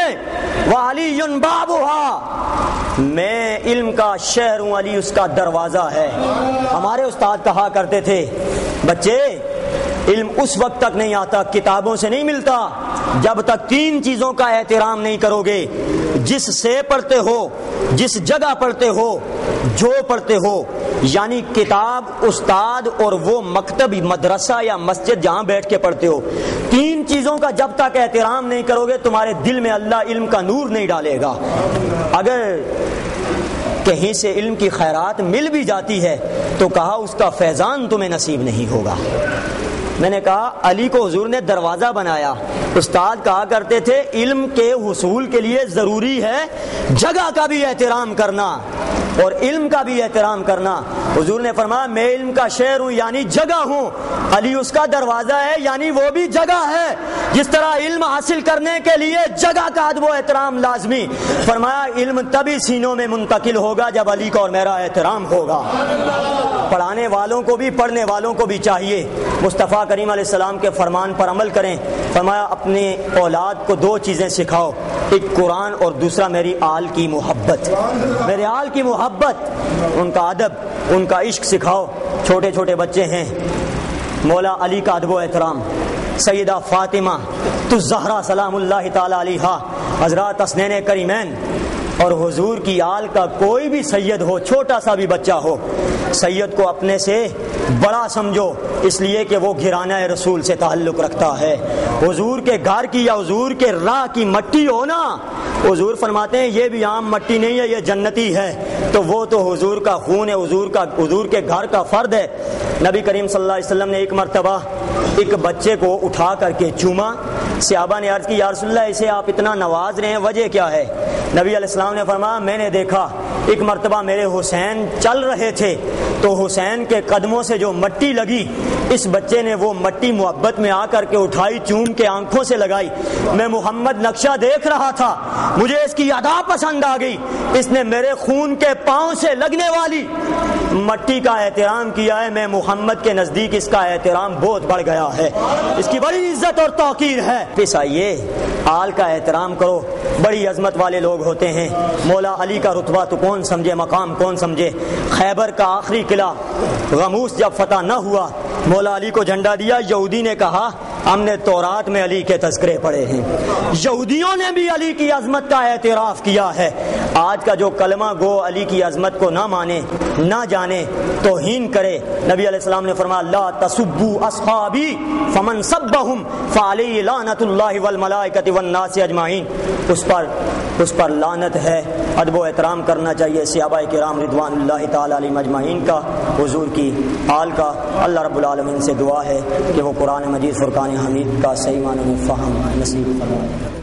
وعلی بابھا. میں علم کا شہر ہوں، علی اس کا دروازہ ہے. ہمارے استاد کہا کرتے تھے بچے علم اس وقت تک نہیں آتا، کتابوں سے نہیں ملتا، جب تک 3 چیزوں کا احترام نہیں کرو گے. جس سے پڑھتے ہو، جس جگہ پڑھتے ہو، جو پڑھتے ہو، یعنی کتاب، استاد اور وہ مکتب، مدرسہ یا مسجد جہاں بیٹھ کے پڑھتے ہو. 3 چیزوں کا جب تک احترام نہیں کرو گے تمہارے دل میں اللہ علم کا نور نہیں ڈالے گا. اگر کہیں سے علم کی خیرات مل بھی جاتی ہے تو کہا اس کا فیضان تمہیں نصیب نہیں ہوگا. میں نے کہا علی کو حضور نے دروازہ بنایا. استاد کہا کرتے تھے علم کے حصول کے لیے ضروری ہے جگہ کا بھی احترام کرنا اور علم کا بھی احترام کرنا. حضور نے فرمایا میں علم کا شہر ہوں یعنی جگہ ہوں، علی اس کا دروازہ ہے یعنی وہ بھی جگہ ہے. جس طرح علم حاصل کرنے کے لیے جگہ کا ادب و احترام لازمی، فرمایا علم تبھی سینوں میں منتقل ہوگا جب علی کا اور میرا احترام ہوگا. پڑھانے والوں کو بھی، پڑھنے والوں کو بھی چاہیے مصطفیٰ کریم علیہ السلام کے فرمان پر عمل کریں. فرمایا اپنے اولاد کو 2 چیزیں سکھاؤ، ایک قرآن اور دوسرا میری آل کی محبت. میرے آل کی محبت، ان کا ادب، ان کا عشق سکھاؤ. چھوٹے چھوٹے بچے ہیں، مولا علی کا ادب و احترام. سیدہ فاطمہ تو زہرا سلام اللہ تعالی علیہا، حضرات حسنین کریمین، اور حضور کی آل کا کوئی بھی سید ہو، چھوٹا سا بھی بچہ ہو، سید کو اپنے سے بڑا سمجھو، اس لیے کہ وہ گھرانہ رسول سے تعلق رکھتا ہے۔ حضور کے گھر کی یا حضور کے راہ کی مٹی ہو نا، حضور فرماتے ہیں یہ بھی عام مٹی نہیں ہے، یہ جنتی ہے، تو وہ تو حضور کا خون ہے، حضور کے گھر کا فرد ہے۔ نبی کریم صلی اللہ علیہ وسلم نے ایک مرتبہ ایک بچے کو اٹھا کر کے چوما۔ صحابہ نے عرض کی یا رسول اللہ اسے آپ اتنا نواز رہے ہیں، وجہ کیا ہے؟ نبی علیہ السلام نے فرمایا میں نے دیکھا ایک مرتبہ میرے حسین چل رہے تھے تو حسین کے قدموں سے جو مٹی لگی، اس بچے نے وہ مٹی محبت میں آ کر کے اٹھائی، چوم کے آنکھوں سے لگائی۔ میں محمد نقشہ دیکھ رہا تھا، مجھے اس کی ادا پسند آ گئی، اس نے میرے خون کے پاؤں سے لگنے والی مٹی کا احترام کیا ہے، میں محمد کے نزدیک اس کا احترام بہت بڑھ گیا ہے، اس کی بڑی عزت اور توقیر ہے۔ پس آئیے آل کا احترام کرو، بڑی عظمت والے لوگ ہوتے ہیں۔ مولا علی کا رتبہ تو کون سمجھے، مقام کون سمجھے؟ خیبر کا آخری قلعہ غموس جب فتح نہ ہوا، مولا علی کو جھنڈا دیا، یہودی نے کہا ہم نے تورات میں علی کے تذکرے پڑھے ہیں۔ یہودیوں نے بھی علی کی عظمت کا اعتراف کیا ہے۔ آج کا جو کلمہ گو علی کی عظمت کو نہ مانے، نہ جانے، توہین کرے، نبی علیہ السلام نے فرمایا لا تسبوا اصحابی فمن سبهم فعلیہ لعنت اللہ والملائکۃ والناس اجمعین، اس پر لعنت ہے۔ ادب و احترام کرنا چاہیے صحابہ کرام رضوان اللہ تعالی علیہم اجمعین کا، حضور کی آل کا۔ اللہ رب العالمین سے دعا ہے کہ وہ قرآن مجید فرقان حمید کا صحیح معنی میں فہم نصیب فرمائے۔